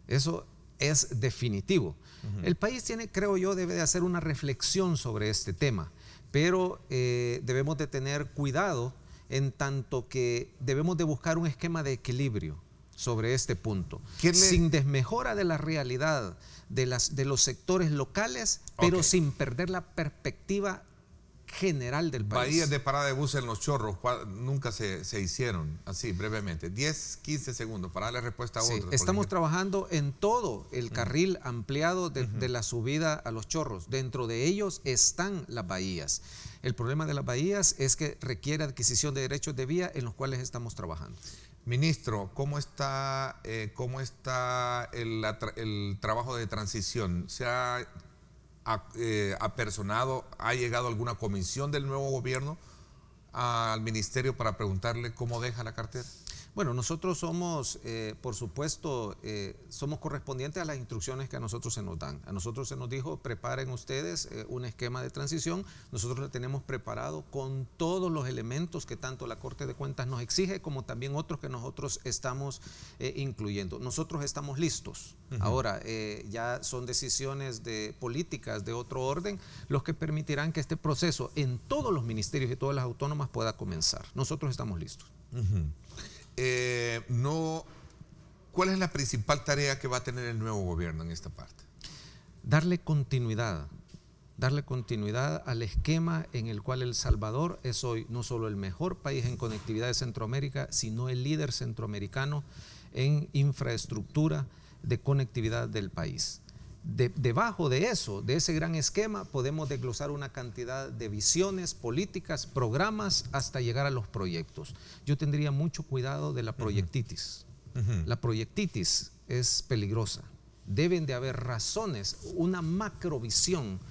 S3: Eso es definitivo. El país creo yo, debe de hacer una reflexión sobre este tema, pero debemos de tener cuidado en tanto que debemos de buscar un esquema de equilibrio sobre este punto, sin desmejora de la realidad de los sectores locales, pero sin perder la perspectiva general del país.
S2: Bahías de parada de buses en Los Chorros nunca se hicieron, así brevemente, 10, 15 segundos para darle respuesta a otros.
S3: Estamos trabajando en todo el carril ampliado de la subida a Los Chorros. Dentro de ellos están las bahías. El problema de las bahías es que requiere adquisición de derechos de vía, en los cuales estamos trabajando.
S2: Ministro, ¿cómo está el trabajo de transición? ¿Se ha apersonado, ha llegado alguna comisión del nuevo gobierno al ministerio para preguntarle cómo deja la cartera?
S3: Bueno, nosotros somos, por supuesto, somos correspondientes a las instrucciones que a nosotros se nos dan. A nosotros se nos dijo, preparen ustedes un esquema de transición. Nosotros lo tenemos preparado con todos los elementos que tanto la Corte de Cuentas nos exige, como también otros que nosotros estamos incluyendo. Nosotros estamos listos. Ahora, ya son decisiones políticas de otro orden los que permitirán que este proceso en todos los ministerios y todas las autónomas pueda comenzar. Nosotros estamos listos.
S2: ¿Cuál es la principal tarea que va a tener el nuevo gobierno en esta parte?
S3: Darle continuidad al esquema en el cual El Salvador es hoy no solo el mejor país en conectividad de Centroamérica, sino el líder centroamericano en infraestructura de conectividad del país. Debajo de eso, de ese gran esquema, podemos desglosar una cantidad de visiones políticas, programas, hasta llegar a los proyectos. Yo tendría mucho cuidado de la proyectitis. La proyectitis es peligrosa. Deben de haber razones, una macrovisión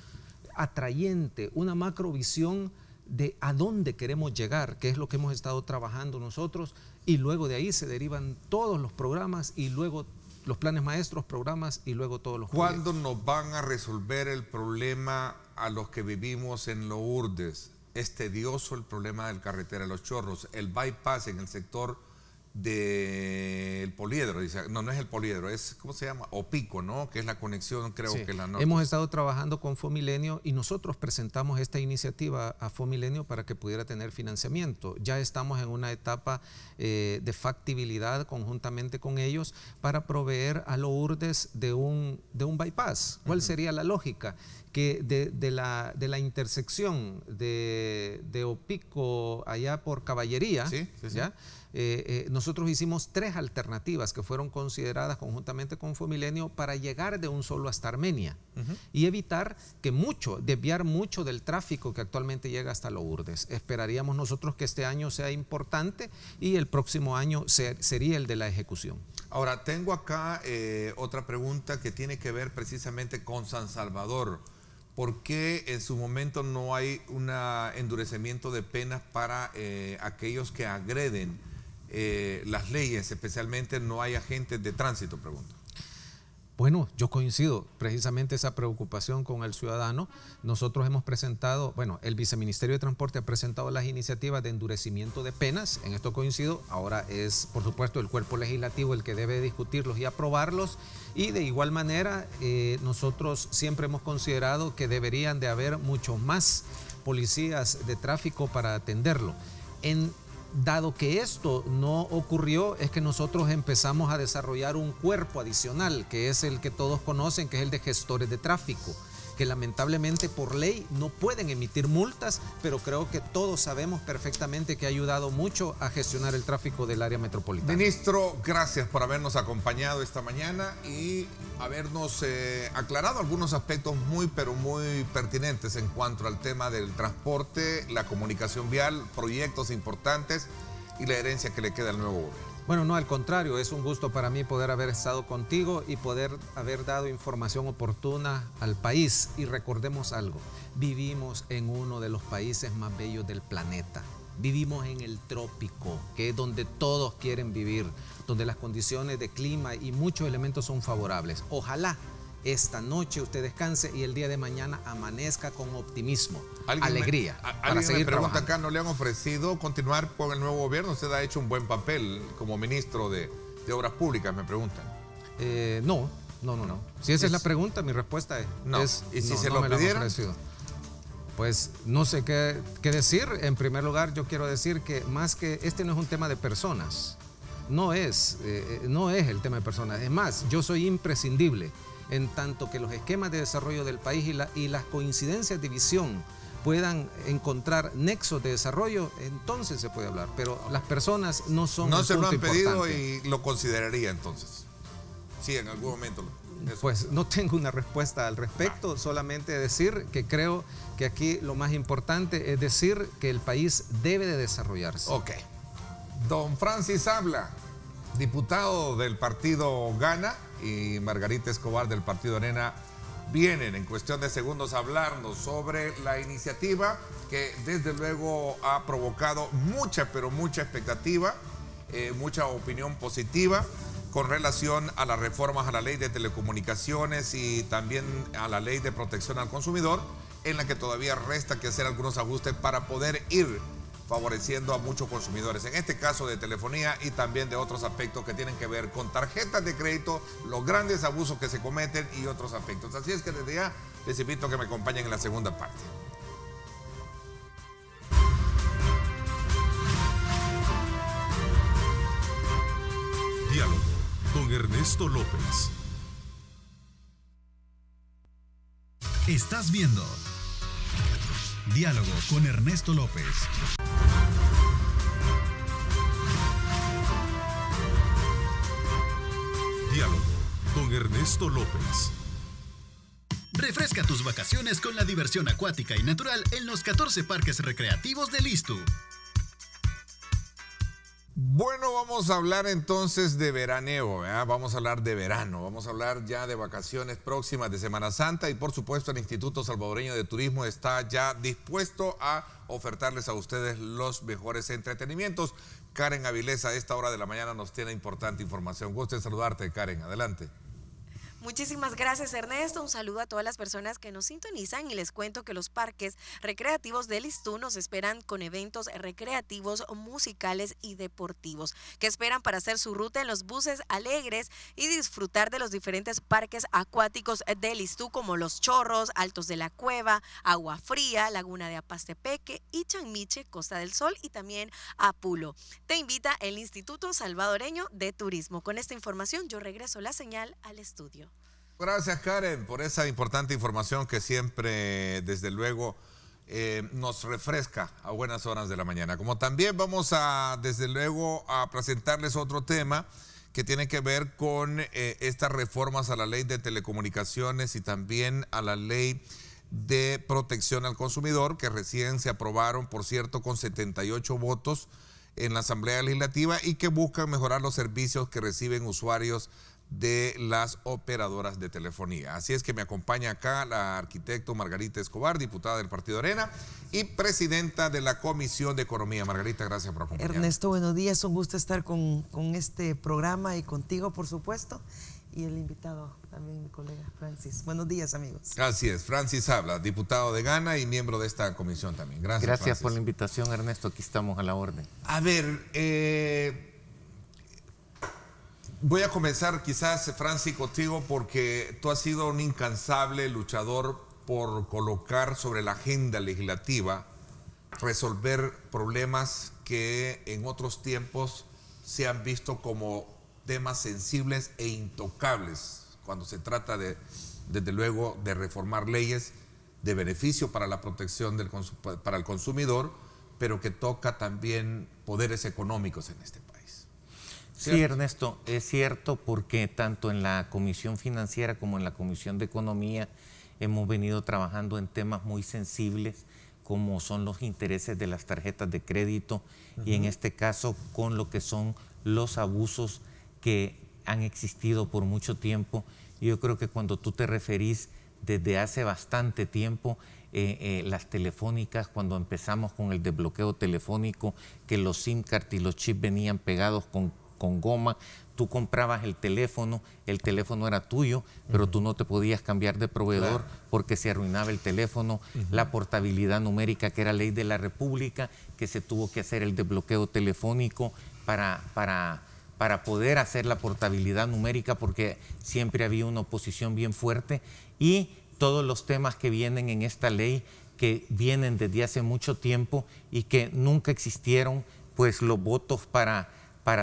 S3: atrayente, una macrovisión de a dónde queremos llegar, que es lo que hemos estado trabajando nosotros, y luego de ahí se derivan todos los programas y luego los planes maestros, programas y luego todos los proyectos.
S2: ¿Cuándo nos van a resolver el problema a los que vivimos en Lourdes? Es tedioso el problema del carretera de Los Chorros, el bypass en el sector del Poliedro, dice, no es el Poliedro, es, ¿cómo se llama? Opico, ¿no? Que es la conexión, creo que es la norte.
S3: Hemos estado trabajando con Fomilenio y nosotros presentamos esta iniciativa a Fomilenio para que pudiera tener financiamiento. Ya estamos en una etapa de factibilidad conjuntamente con ellos para proveer a Lourdes de un bypass. ¿Cuál sería la lógica? Que de la intersección de Opico allá por Caballería, ¿ya? Nosotros hicimos 3 alternativas que fueron consideradas conjuntamente con Fomilenio para llegar de un solo hasta Armenia y evitar que desviar mucho del tráfico que actualmente llega hasta Lourdes. Esperaríamos nosotros que este año sea importante y el próximo año sería el de la ejecución.
S2: Ahora, tengo acá otra pregunta que tiene que ver precisamente con San Salvador. ¿Por qué en su momento no hay un endurecimiento de penas para aquellos que agreden las leyes? Especialmente no hay agentes de tránsito, pregunto.
S3: Bueno, yo coincido precisamente esa preocupación con el ciudadano. Nosotros hemos presentado, el Viceministerio de Transporte ha presentado las iniciativas de endurecimiento de penas, en esto coincido. Ahora es, por supuesto, el cuerpo legislativo el que debe discutirlos y aprobarlos, y de igual manera nosotros siempre hemos considerado que deberían de haber muchos más policías de tráfico para atenderlo. Dado que esto no ocurrió, es que nosotros empezamos a desarrollar un cuerpo adicional, que es el que todos conocen, que es el de gestores de tráfico, que lamentablemente por ley no pueden emitir multas, pero creo que todos sabemos perfectamente que ha ayudado mucho a gestionar el tráfico del área metropolitana.
S2: Ministro, gracias por habernos acompañado esta mañana y habernos aclarado algunos aspectos pero muy pertinentes en cuanto al tema del transporte, la comunicación vial, proyectos importantes y la herencia que le queda al nuevo gobierno.
S3: Bueno, no, al contrario, es un gusto para mí poder haber estado contigo y poder haber dado información oportuna al país. Y recordemos algo, vivimos en uno de los países más bellos del planeta. Vivimos en el trópico, que es donde todos quieren vivir, donde las condiciones de clima y muchos elementos son favorables. Ojalá esta noche usted descanse y el día de mañana amanezca con optimismo, alegría.
S2: Alguien me pregunta acá, ¿no le han ofrecido continuar con el nuevo gobierno? Usted ha hecho un buen papel como ministro de Obras Públicas, me preguntan.
S3: No. Si esa es la pregunta, mi respuesta
S2: no.
S3: es
S2: ¿Y si
S3: no,
S2: se
S3: no
S2: lo
S3: me
S2: pidieran?
S3: Pues no sé qué decir. En primer lugar, yo quiero decir que más que este no es un tema de personas, no es el tema de personas. Es más, yo soy imprescindible en tanto que los esquemas de desarrollo del país y las coincidencias de visión puedan encontrar nexos de desarrollo, entonces se puede hablar. Pero las personas no son
S2: No
S3: el
S2: se lo
S3: punto
S2: han pedido
S3: importante.
S2: y lo consideraría entonces. Sí, en algún momento. Eso.
S3: Pues no tengo una respuesta al respecto, solamente decir que creo que aquí lo más importante es decir que el país debe de desarrollarse.
S2: Ok. Don Francis Habla, diputado del partido Gana, y Margarita Escobar del partido Arena, vienen en cuestión de segundos a hablarnos sobre la iniciativa que desde luego ha provocado mucha expectativa, mucha opinión positiva con relación a las reformas a la ley de telecomunicaciones y también a la ley de protección al consumidor, en la que todavía resta que hacer algunos ajustes para poder ir favoreciendo a muchos consumidores, en este caso de telefonía y también de otros aspectos que tienen que ver con tarjetas de crédito, los grandes abusos que se cometen y otros aspectos. Así es que desde ya les invito a que me acompañen en la segunda parte.
S1: Diálogo con Ernesto López.
S4: Estás viendo Diálogo con Ernesto López.
S1: Diálogo con Ernesto López.
S4: Refresca tus vacaciones con la diversión acuática y natural en los 14 parques recreativos del ISTU.
S2: Bueno, vamos a hablar entonces de veraneo, ¿verdad? Vamos a hablar de verano, vamos a hablar ya de vacaciones próximas de Semana Santa y por supuesto el Instituto Salvadoreño de Turismo está ya dispuesto a ofertarles a ustedes los mejores entretenimientos. Karen Avilés a esta hora de la mañana nos tiene importante información. Gusto en saludarte, Karen, adelante.
S5: Muchísimas gracias, Ernesto. Un saludo a todas las personas que nos sintonizan y les cuento que los parques recreativos del ISTU nos esperan con eventos recreativos, musicales y deportivos que esperan para hacer su ruta en los buses alegres y disfrutar de los diferentes parques acuáticos del ISTU como Los Chorros, Altos de la Cueva, Agua Fría, Laguna de Apastepeque, Ichanmiche, Costa del Sol y también Apulo. Te invita el Instituto Salvadoreño de Turismo. Con esta información yo regreso la señal al estudio.
S2: Gracias, Karen, por esa importante información que siempre, desde luego, nos refresca a buenas horas de la mañana. Como también vamos a, desde luego, a presentarles otro tema que tiene que ver con estas reformas a la ley de telecomunicaciones y también a la ley de protección al consumidor, que recién se aprobaron, por cierto, con 78 votos en la Asamblea Legislativa y que buscan mejorar los servicios que reciben usuarios de las operadoras de telefonía. Así es que me acompaña acá la arquitecto Margarita Escobar, diputada del Partido Arena y presidenta de la Comisión de Economía. Margarita, gracias por acompañarnos.
S6: Ernesto, buenos días, un gusto estar con este programa y contigo, por supuesto, y el invitado también, mi colega Francis. Buenos días, amigos.
S2: Así es, Francis Habla, diputado de Gana y miembro de esta comisión también. Gracias,
S7: Francis, por la invitación, Ernesto, aquí estamos a la orden.
S2: A ver, voy a comenzar quizás, Francis, contigo porque tú has sido un incansable luchador por colocar sobre la agenda legislativa, resolver problemas que en otros tiempos se han visto como temas sensibles e intocables cuando se trata de desde luego, de reformar leyes de beneficio para la protección para el consumidor, pero que toca también poderes económicos en este país. ¿Cierto?
S7: Sí, Ernesto, es cierto, porque tanto en la Comisión Financiera como en la Comisión de Economía hemos venido trabajando en temas muy sensibles, como son los intereses de las tarjetas de crédito y en este caso con lo que son los abusos que han existido por mucho tiempo. Yo creo que cuando tú te referís desde hace bastante tiempo, las telefónicas, cuando empezamos con el desbloqueo telefónico, que los SIM card y los chips venían pegados con goma, tú comprabas el teléfono era tuyo, pero tú no te podías cambiar de proveedor porque se arruinaba el teléfono. La portabilidad numérica, que era ley de la República, que se tuvo que hacer el desbloqueo telefónico para poder hacer la portabilidad numérica, porque siempre había una oposición bien fuerte, y todos los temas que vienen en esta ley, que vienen desde hace mucho tiempo y que nunca existieron pues los votos para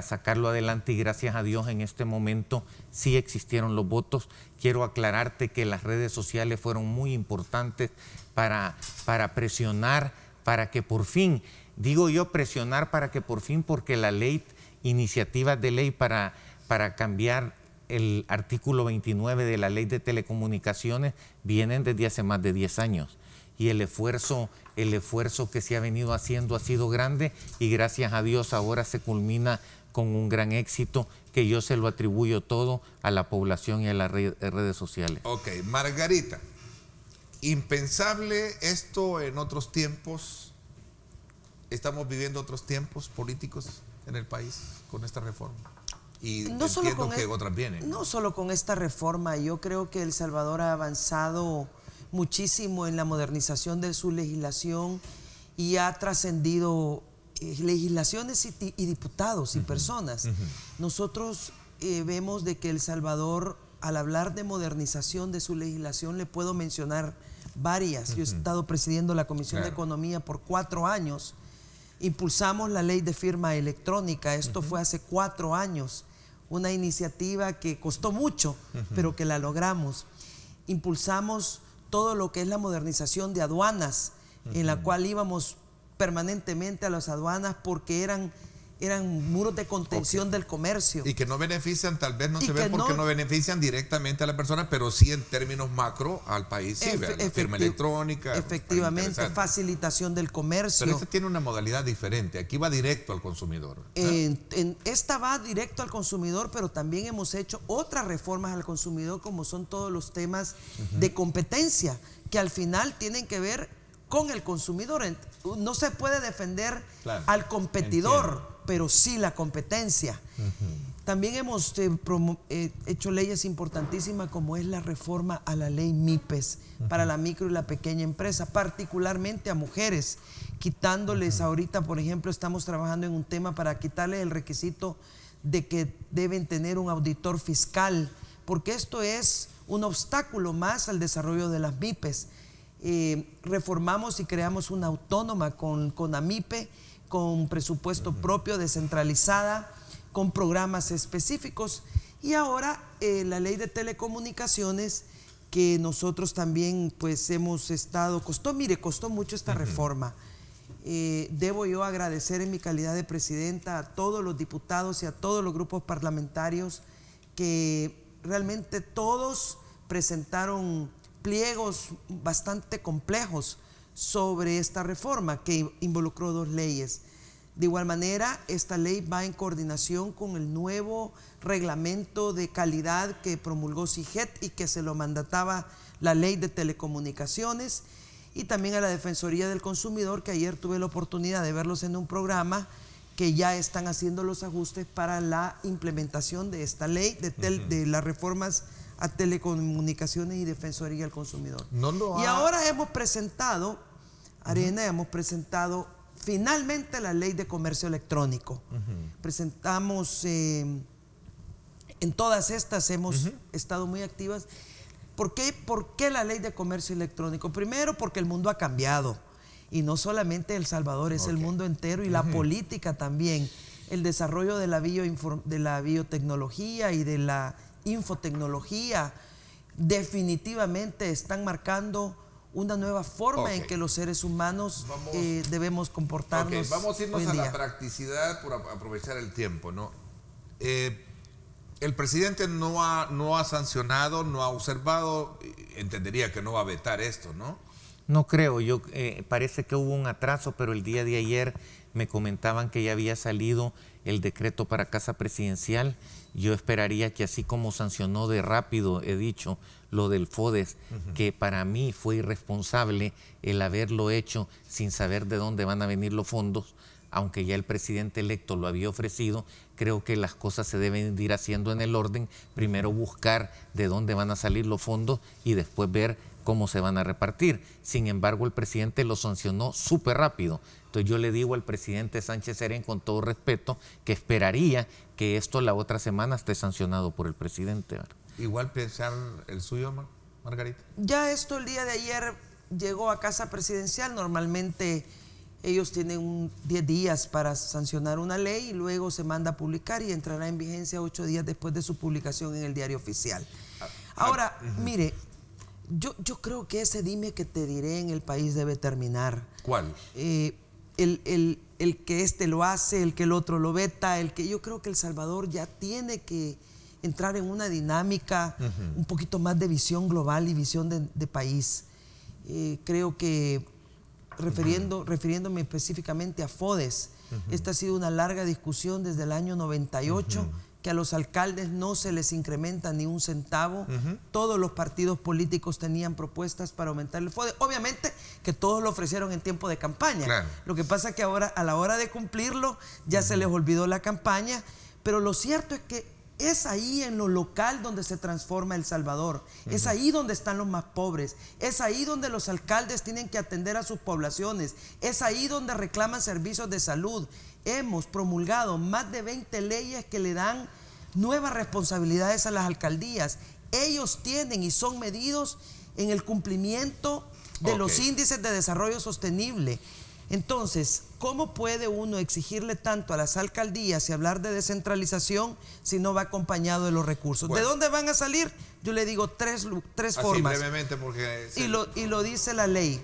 S7: sacarlo adelante, y gracias a Dios en este momento sí existieron los votos. Quiero aclararte que las redes sociales fueron muy importantes para presionar, para que por fin, digo yo presionar para que por fin, porque la ley, iniciativas de ley para cambiar el artículo 29 de la Ley de Telecomunicaciones vienen desde hace más de 10 años. Y el esfuerzo que se ha venido haciendo ha sido grande, y gracias a Dios ahora se culmina con un gran éxito, que yo se lo atribuyo todo a la población y a las redes sociales.
S2: Ok, Margarita, impensable esto en otros tiempos. ¿Estamos viviendo otros tiempos políticos en el país con esta reforma? Y
S6: no
S2: entiendo que otras vienen.
S6: No solo con esta reforma, yo creo que El Salvador ha avanzado muchísimo en la modernización de su legislación y ha trascendido legislaciones y diputados y personas. Nosotros vemos de que El Salvador, al hablar de modernización de su legislación, le puedo mencionar varias. Yo he estado presidiendo la Comisión de Economía por 4 años. Impulsamos la ley de firma electrónica. Esto fue hace 4 años. Una iniciativa que costó mucho, pero que la logramos. Impulsamos todo lo que es la modernización de aduanas, en la cual íbamos permanentemente a las aduanas porque eran muros de contención del comercio.
S2: Y que no benefician, tal vez no se ve porque no benefician directamente a la persona, pero sí en términos macro al país, sí, la firma electrónica.
S6: Efectivamente, facilitación del comercio.
S2: Pero esta tiene una modalidad diferente, aquí va directo al consumidor.
S6: Esta va directo al consumidor, pero también hemos hecho otras reformas al consumidor, como son todos los temas de competencia, que al final tienen que ver con el consumidor. No se puede defender al competidor, pero sí la competencia. También hemos hecho leyes importantísimas, como es la reforma a la ley MIPES para la micro y la pequeña empresa, particularmente a mujeres, quitándoles ahorita, por ejemplo, estamos trabajando en un tema para quitarles el requisito de que deben tener un auditor fiscal, porque esto es un obstáculo más al desarrollo de las MIPES. Reformamos y creamos una autónoma con AMIPE, con presupuesto propio, descentralizada, con programas específicos. Y ahora la ley de telecomunicaciones, que nosotros también pues hemos estado, costó mucho esta reforma. Debo yo agradecer en mi calidad de presidenta a todos los diputados y a todos los grupos parlamentarios, que realmente todos presentaron pliegos bastante complejos sobre esta reforma que involucró 2 leyes. De igual manera, esta ley va en coordinación con el nuevo reglamento de calidad que promulgó CIGET y que se lo mandataba la ley de telecomunicaciones, y también a la Defensoría del Consumidor, que ayer tuve la oportunidad de verlos en un programa, que ya están haciendo los ajustes para la implementación de esta ley, de las reformas a telecomunicaciones y Defensoría del Consumidor. Y ahora hemos presentado, hemos presentado finalmente la ley de comercio electrónico. Presentamos, en todas estas hemos estado muy activas. ¿Por qué la ley de comercio electrónico? Primero, porque el mundo ha cambiado, y no solamente El Salvador, es el mundo entero, y la política también. El desarrollo de la biotecnología y de la infotecnología definitivamente están marcando una nueva forma en que los seres humanos debemos comportarnos.
S2: Vamos a irnos a la practicidad por aprovechar el tiempo, ¿no? El presidente no ha sancionado, no ha observado, entendería que no va a vetar esto, ¿no?
S7: No creo, parece que hubo un atraso, pero el día de ayer me comentaban que ya había salido el decreto para Casa Presidencial. Yo esperaría que así como sancionó de rápido, he dicho, lo del FODES, que para mí fue irresponsable el haberlo hecho sin saber de dónde van a venir los fondos, aunque ya el presidente electo lo había ofrecido. Creo que las cosas se deben ir haciendo en el orden, primero buscar de dónde van a salir los fondos y después ver cómo se van a repartir. Sin embargo, el presidente lo sancionó súper rápido. Entonces yo le digo al presidente Sánchez Serén, con todo respeto, que esperaría que esto la otra semana esté sancionado por el presidente.
S2: Igual pensar el suyo, Margarita.
S6: Ya esto el día de ayer llegó a Casa Presidencial. Normalmente ellos tienen 10 días para sancionar una ley y luego se manda a publicar y entrará en vigencia 8 días después de su publicación en el Diario Oficial. Ahora, mire, yo creo que ese dime que te diré en el país debe terminar.
S2: ¿Cuál?
S6: El que este lo hace, el que el otro lo veta, yo creo que El Salvador ya tiene que entrar en una dinámica un poquito más de visión global y visión de país. Creo que refiriéndome específicamente a FODES, esta ha sido una larga discusión desde el año 98, que a los alcaldes no se les incrementa ni un centavo. Todos los partidos políticos tenían propuestas para aumentar el FODES. Obviamente que todos lo ofrecieron en tiempo de campaña. Claro. Lo que pasa es que ahora, a la hora de cumplirlo, ya se les olvidó la campaña. Pero lo cierto es que es ahí en lo local donde se transforma El Salvador. Es ahí donde están los más pobres. Es ahí donde los alcaldes tienen que atender a sus poblaciones. Es ahí donde reclaman servicios de salud. Hemos promulgado más de 20 leyes que le dan nuevas responsabilidades a las alcaldías. Ellos tienen y son medidos en el cumplimiento de los índices de desarrollo sostenible. Entonces, ¿cómo puede uno exigirle tanto a las alcaldías y hablar de descentralización si no va acompañado de los recursos? Bueno, ¿de dónde van a salir? Yo le digo tres formas.
S2: Brevemente porque
S6: y lo dice la ley.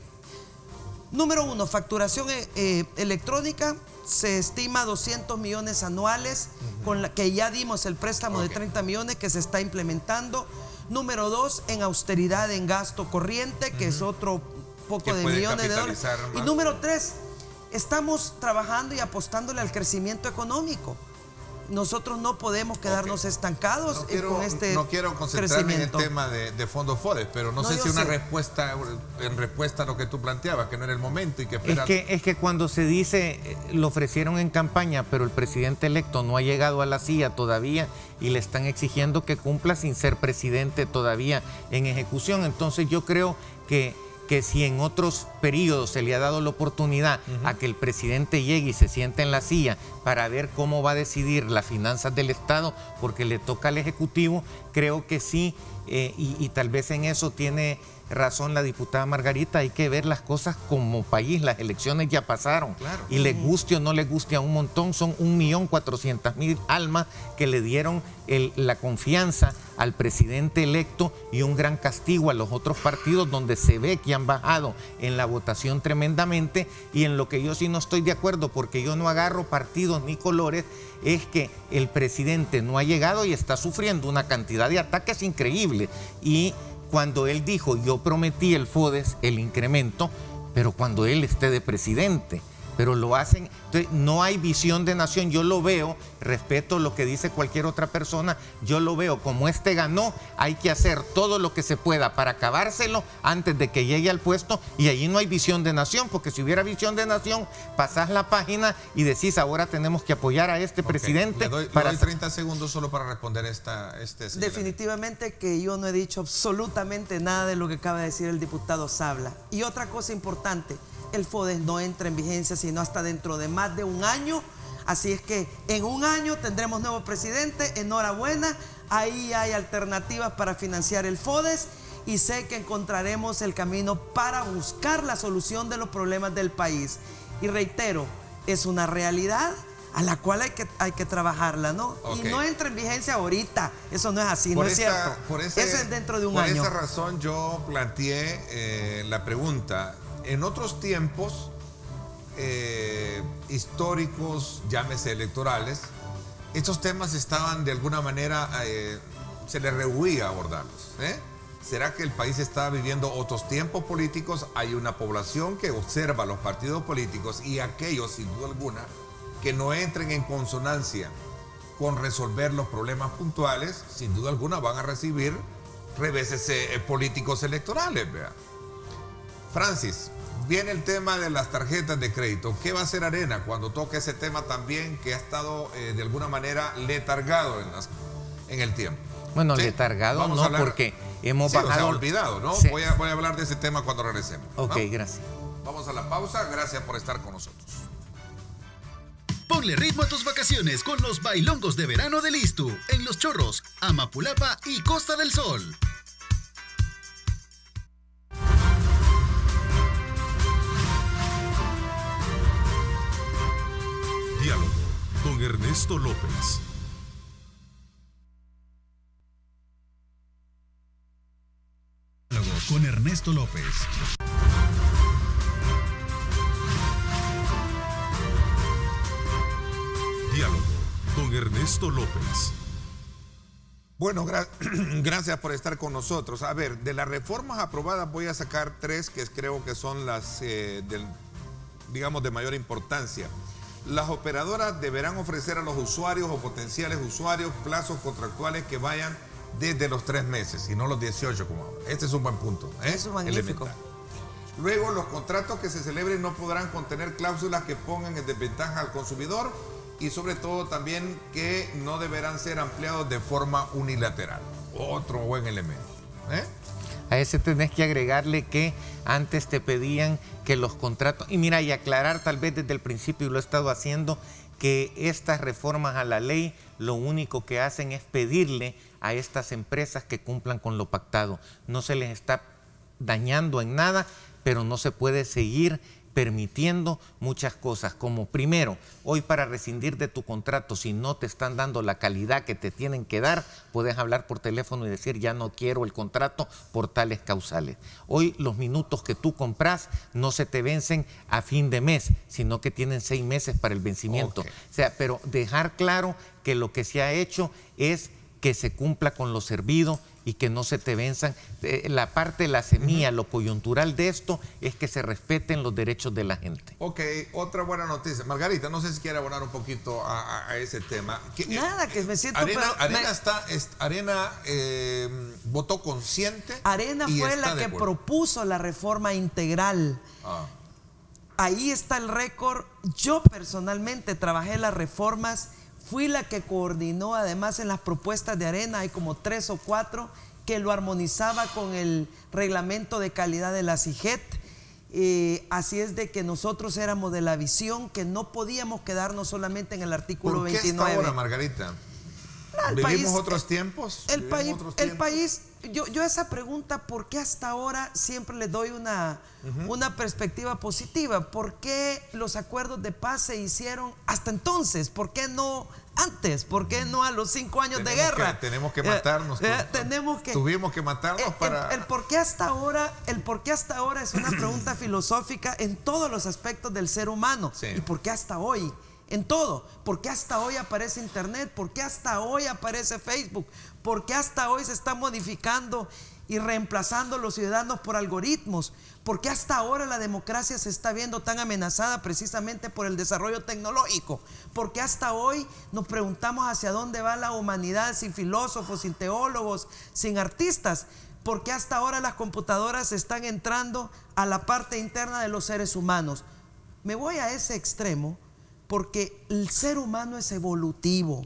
S6: Número 1, facturación electrónica. Se estima 200 millones anuales, con la que ya dimos el préstamo de 30 millones que se está implementando. Número 2, en austeridad en gasto corriente, que es otro poco de millones de dólares. Y número 3, estamos trabajando y apostándole al crecimiento económico. Nosotros no podemos quedarnos estancados con este
S2: No quiero concentrarme en el tema de fondos FODES, pero no sé si una respuesta en respuesta a lo que tú planteabas, que no era el momento y que esperar.
S7: Es que cuando se dice, lo ofrecieron en campaña, pero el presidente electo no ha llegado a la silla todavía y le están exigiendo que cumpla sin ser presidente todavía en ejecución. Entonces yo creo que si en otros periodos se le ha dado la oportunidad a que el presidente llegue y se siente en la silla para ver cómo va a decidir las finanzas del Estado, porque le toca al Ejecutivo, creo que sí, y tal vez en eso tiene razón la diputada Margarita. Hay que ver las cosas como país. Las elecciones ya pasaron, claro. Y les guste o no les guste a un montón, son 1.400.000 almas que le dieron la confianza al presidente electo y un gran castigo a los otros partidos donde se ve que han bajado en la votación tremendamente. Y en lo que yo sí no estoy de acuerdo, porque yo no agarro partidos ni colores, es que el presidente no ha llegado y está sufriendo una cantidad de ataques increíbles. Y cuando él dijo, yo prometí el FODES, el incremento, pero cuando él esté de presidente, pero lo hacen, entonces no hay visión de nación. Yo lo veo, respeto lo que dice cualquier otra persona, yo lo veo como este ganó, hay que hacer todo lo que se pueda para acabárselo antes de que llegue al puesto, y allí no hay visión de nación, porque si hubiera visión de nación, pasás la página y decís, ahora tenemos que apoyar a este presidente.
S2: Le doy 30 segundos solo para responder
S6: Definitivamente que yo no he dicho absolutamente nada de lo que acaba de decir el diputado Sabla. Y otra cosa importante, el FODES no entra en vigencia sino hasta dentro de más de un año. Así es que en un año tendremos nuevo presidente. Enhorabuena, ahí hay alternativas para financiar el FODES y sé que encontraremos el camino para buscar la solución de los problemas del país. Y reitero, es una realidad. a la cual hay que trabajarla, ¿no?
S2: Ok.
S6: Y no entra en vigencia ahorita, eso no es así, no es cierto. Eso es dentro de un año.
S2: Por esa razón yo planteé la pregunta. En otros tiempos históricos, llámese electorales, estos temas estaban de alguna manera, se les rehuía abordarlos, ¿eh? ¿Será que el país está viviendo otros tiempos políticos? Hay una población que observa a los partidos políticos y aquellos, sin duda alguna, que no entren en consonancia con resolver los problemas puntuales, sin duda alguna van a recibir reveses políticos electorales, ¿verdad? Francis, viene el tema de las tarjetas de crédito. ¿Qué va a hacer Arena cuando toque ese tema también que ha estado de alguna manera letargado en el tiempo?
S7: Bueno,
S2: ¿Sí?
S7: letargado no, porque hemos bajado...
S2: O sea, olvidado, ¿no?
S7: Sí.
S2: Voy a hablar de ese tema cuando regresemos.
S7: Ok,
S2: ¿no?
S7: gracias.
S2: Vamos a la pausa. Gracias por estar con nosotros.
S4: Ponle ritmo a tus vacaciones con los bailongos de verano del ISTU en Los Chorros, Amapulapa y Costa del Sol.
S1: Diálogo con Ernesto López.
S4: Diálogo con Ernesto López.
S1: Diálogo con Ernesto López.
S2: Bueno, gracias por estar con nosotros. A ver, de las reformas aprobadas voy a sacar 3 que creo que son las, digamos, de mayor importancia. Las operadoras deberán ofrecer a los usuarios o potenciales usuarios plazos contractuales que vayan desde los 3 meses y no los 18 como ahora. Este es un buen punto.
S6: Eso es magnífico.
S2: Elemental. Luego, los contratos que se celebren no podrán contener cláusulas que pongan en desventaja al consumidor y sobre todo también que no deberán ser ampliados de forma unilateral. Otro buen elemento.
S7: A ese tenés que agregarle que antes te pedían que los contratos, y mira, y aclarar tal vez desde el principio, y lo he estado haciendo, que estas reformas a la ley lo único que hacen es pedirle a estas empresas que cumplan con lo pactado. No se les está dañando en nada, pero no se puede seguir permitiendo muchas cosas, como primero, hoy para rescindir de tu contrato, si no te están dando la calidad que te tienen que dar, puedes hablar por teléfono y decir ya no quiero el contrato por tales causales. Hoy los minutos que tú compras no se te vencen a fin de mes, sino que tienen 6 meses para el vencimiento.
S2: Okay.
S7: O sea, pero dejar claro que lo que se ha hecho es que se cumpla con lo servido y que no se te venzan. La parte de la semilla, lo coyuntural de esto es que se respeten los derechos de la gente.
S2: Ok, otra buena noticia. Margarita, no sé si quiere abonar un poquito a ese tema.
S6: Nada, que me siento...
S2: Arena votó consciente.
S6: Arena fue la que propuso la reforma integral. Ahí está el récord. Yo personalmente trabajé las reformas. Fui la que coordinó, además en las propuestas de Arena, hay como 3 o 4 que lo armonizaba con el reglamento de calidad de la CIGET. Así es de que nosotros éramos de la visión que no podíamos quedarnos solamente en el artículo 29.
S2: ¿Por qué hasta ahora, Margarita? ¿Vivimos otros tiempos?
S6: El país, yo esa pregunta, ¿por qué hasta ahora siempre le doy una perspectiva positiva? ¿Por qué los acuerdos de paz se hicieron hasta entonces? ¿Por qué no antes? ¿Por qué no a los 5 años de guerra?
S2: Tenemos que matarnos. Tuvimos que matarnos para...
S6: El por qué hasta ahora es una pregunta filosófica en todos los aspectos del ser humano. Sí. ¿Y por qué hasta hoy? En todo. ¿Por qué hasta hoy aparece Internet? ¿Por qué hasta hoy aparece Facebook? ¿Por qué hasta hoy se está modificando y reemplazando a los ciudadanos por algoritmos? ¿Por qué hasta ahora la democracia se está viendo tan amenazada precisamente por el desarrollo tecnológico? ¿Por qué hasta hoy nos preguntamos hacia dónde va la humanidad sin filósofos, sin teólogos, sin artistas? ¿Por qué hasta ahora las computadoras están entrando a la parte interna de los seres humanos? Me voy a ese extremo porque el ser humano es evolutivo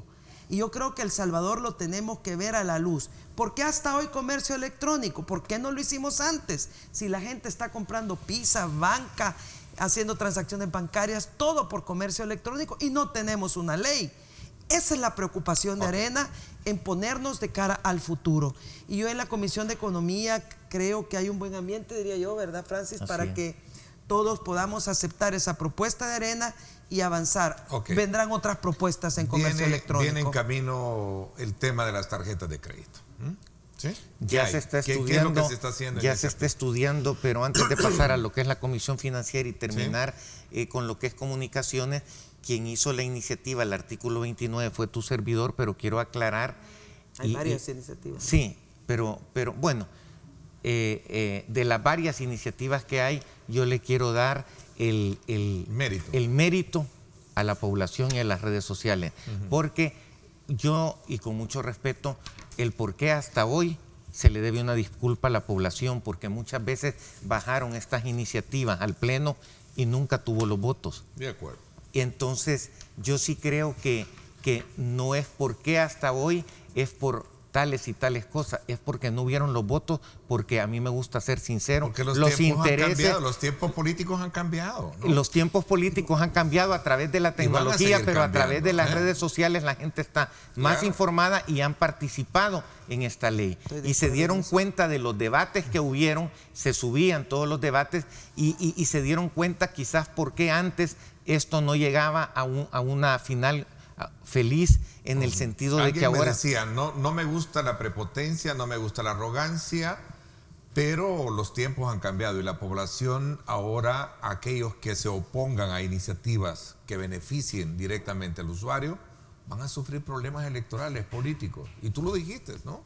S6: y yo creo que El Salvador lo tenemos que ver a la luz. ¿Por qué hasta hoy comercio electrónico? ¿Por qué no lo hicimos antes? Si la gente está comprando pizza, banca, haciendo transacciones bancarias, todo por comercio electrónico y no tenemos una ley. Esa es la preocupación de Arena en ponernos de cara al futuro. Y yo en la Comisión de Economía creo que hay un buen ambiente, diría yo, ¿verdad, Francis? Para que todos podamos aceptar esa propuesta de Arena y avanzar.
S2: Okay.
S6: Vendrán otras propuestas en comercio electrónico.
S2: Viene en camino el tema de las tarjetas de crédito. ¿Sí?
S7: Ya se está estudiando.
S2: ¿Qué es lo que se está haciendo?
S7: Ya se está estudiando, pero antes de pasar a lo que es la Comisión Financiera y terminar con lo que es comunicaciones, quien hizo la iniciativa, el artículo 29, fue tu servidor, pero quiero aclarar.
S6: Hay varias iniciativas.
S7: Sí, pero bueno, de las varias iniciativas que hay, yo le quiero dar el mérito a la población y a las redes sociales, porque yo, y con mucho respeto, el por qué hasta hoy se le debe una disculpa a la población, porque muchas veces bajaron estas iniciativas al Pleno y nunca tuvo los votos.
S2: De acuerdo.
S7: Y entonces yo sí creo que no es por qué hasta hoy, es por tales y tales cosas, es porque no hubieron los votos, porque a mí me gusta ser sincero.
S2: Porque los tiempos han cambiado, los tiempos políticos han cambiado, ¿no?
S7: Los tiempos políticos han cambiado a través de la tecnología, pero a través de las redes sociales la gente está más informada y han participado en esta ley. Y se dieron cuenta de los debates que hubieron, se subían todos los debates y se dieron cuenta quizás por qué antes esto no llegaba a una final feliz, en el sentido de que ahora...
S2: me decía, no me gusta la prepotencia, no me gusta la arrogancia, pero los tiempos han cambiado y la población ahora, aquellos que se opongan a iniciativas que beneficien directamente al usuario, van a sufrir problemas electorales, políticos. Y tú lo dijiste, ¿no?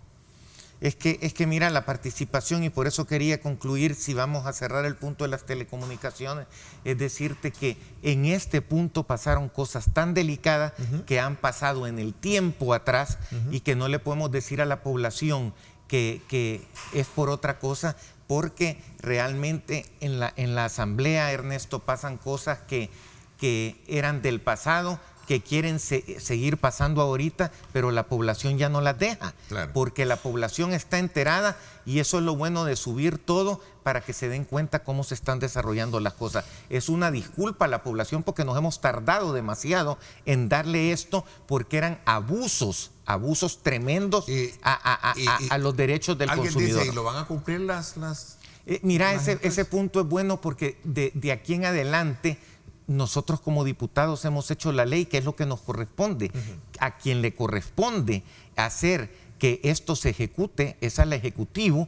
S7: Es que mira, la participación, y por eso quería concluir, si vamos a cerrar el punto de las telecomunicaciones, es decirte que en este punto pasaron cosas tan delicadas que han pasado en el tiempo atrás y que no le podemos decir a la población que es por otra cosa, porque realmente en la asamblea, Ernesto, pasan cosas que eran del pasado, que quieren seguir pasando ahorita, pero la población ya no las deja, porque la población está enterada y eso es lo bueno de subir todo para que se den cuenta cómo se están desarrollando las cosas. Es una disculpa a la población porque nos hemos tardado demasiado en darle esto, porque eran abusos tremendos a los derechos del consumidor.
S2: Dice, ¿y lo van a cumplir las
S7: mira, ese punto es bueno porque de aquí en adelante nosotros como diputados hemos hecho la ley, que es lo que nos corresponde. A quien le corresponde hacer que esto se ejecute es al Ejecutivo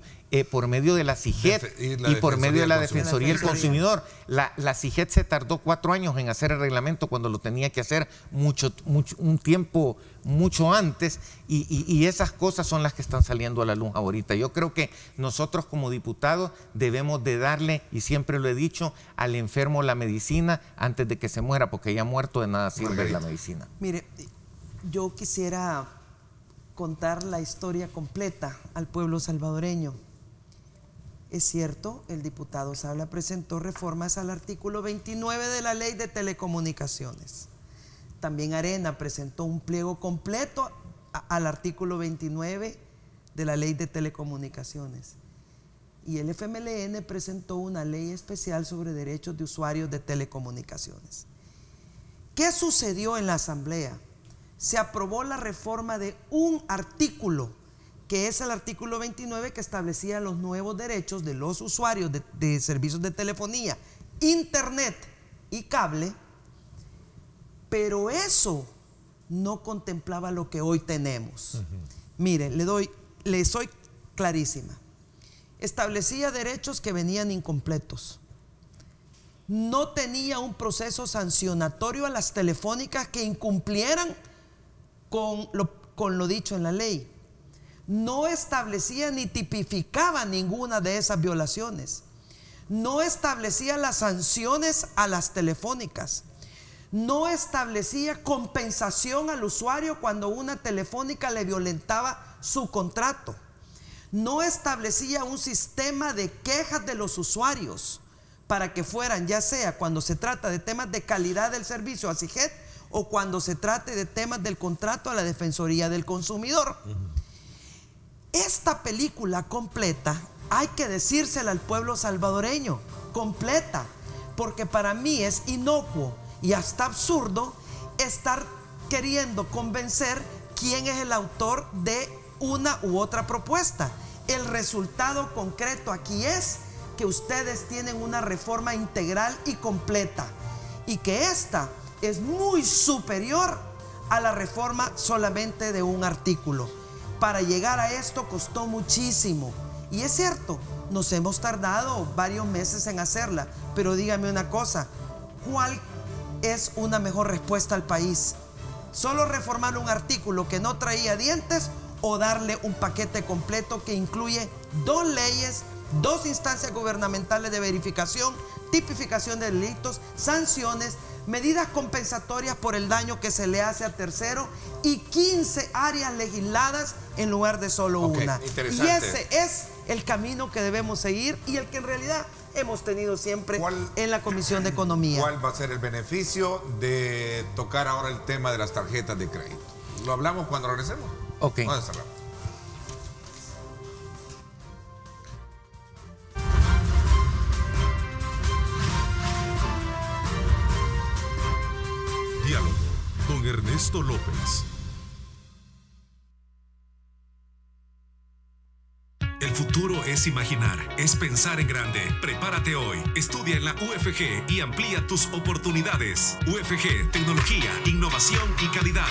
S7: por medio de la CIGET y por medio de la Defensoría del Consumidor. La CIGET se tardó 4 años en hacer el reglamento cuando lo tenía que hacer un tiempo mucho antes y esas cosas son las que están saliendo a la luz ahorita. Yo creo que nosotros como diputados debemos de darle, y siempre lo he dicho, al enfermo la medicina antes de que se muera, porque ya muerto de nada sirve la medicina.
S6: Mire, yo quisiera contar la historia completa al pueblo salvadoreño. Es cierto, el diputado Sabla presentó reformas al artículo 29 de la Ley de Telecomunicaciones. También Arena presentó un pliego completo al artículo 29 de la Ley de Telecomunicaciones. Y el FMLN presentó una ley especial sobre derechos de usuarios de telecomunicaciones. ¿Qué sucedió en la Asamblea? Se aprobó la reforma de un artículo, que es el artículo 29, que establecía los nuevos derechos de los usuarios de servicios de telefonía, internet y cable, pero eso no contemplaba lo que hoy tenemos. Mire, le soy clarísima. Establecía derechos que venían incompletos. No tenía un proceso sancionatorio a las telefónicas que incumplieran con lo dicho en la ley. No establecía ni tipificaba ninguna de esas violaciones. No establecía las sanciones a las telefónicas. No establecía compensación al usuario cuando una telefónica le violentaba su contrato. No establecía un sistema de quejas de los usuarios para que fueran, ya sea cuando se trata de temas de calidad del servicio a CIGET o cuando se trate de temas del contrato a la Defensoría del Consumidor. Esta película completa hay que decírsela al pueblo salvadoreño, completa, porque para mí es inocuo y hasta absurdo estar queriendo convencer quién es el autor de una u otra propuesta. El resultado concreto aquí es que ustedes tienen una reforma integral y completa y que esta es muy superior a la reforma solamente de un artículo. Para llegar a esto costó muchísimo. Y es cierto, nos hemos tardado varios meses en hacerla. Pero dígame una cosa, ¿cuál es una mejor respuesta al país? ¿Solo reformar un artículo que no traía dientes o darle un paquete completo que incluye 2 leyes, 2 instancias gubernamentales de verificación, tipificación de delitos, sanciones, medidas compensatorias por el daño que se le hace a tercero y 15 áreas legisladas en lugar de solo una? Y ese es el camino que debemos seguir y el que en realidad hemos tenido siempre en la Comisión de Economía.
S2: ¿Cuál va a ser el beneficio de tocar ahora el tema de las tarjetas de crédito? ¿Lo hablamos cuando regresemos?
S7: Ok.
S2: Vamos a cerrar.
S1: Diálogo con Ernesto López. El futuro es imaginar, es pensar en grande. Prepárate hoy, estudia en la UFG y amplía tus oportunidades. UFG, tecnología, innovación y calidad.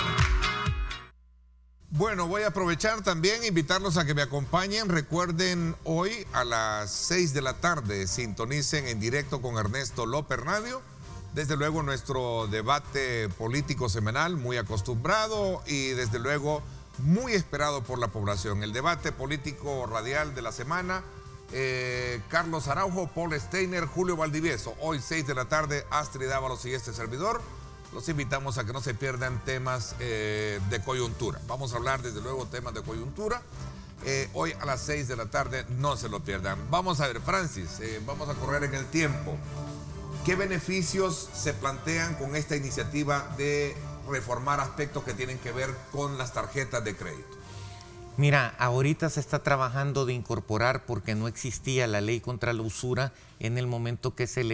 S2: Bueno, voy a aprovechar también, invitarlos a que me acompañen. Recuerden, hoy a las 6 de la tarde, sintonicen en directo con Ernesto López Radio. Desde luego nuestro debate político semanal, muy acostumbrado y desde luego muy esperado por la población. El debate político radial de la semana, Carlos Araujo, Paul Steiner, Julio Valdivieso. Hoy 6 de la tarde, Astrid Ábalos y este servidor. Los invitamos a que no se pierdan temas de coyuntura. Vamos a hablar desde luego temas de coyuntura. Hoy a las 6 de la tarde, no se lo pierdan. Vamos a ver, Francis, vamos a correr en el tiempo. ¿Qué beneficios se plantean con esta iniciativa de reformar aspectos que tienen que ver con las tarjetas de crédito?
S7: Mira, ahorita se está trabajando de incorporar, porque no existía la ley contra la usura en el momento que se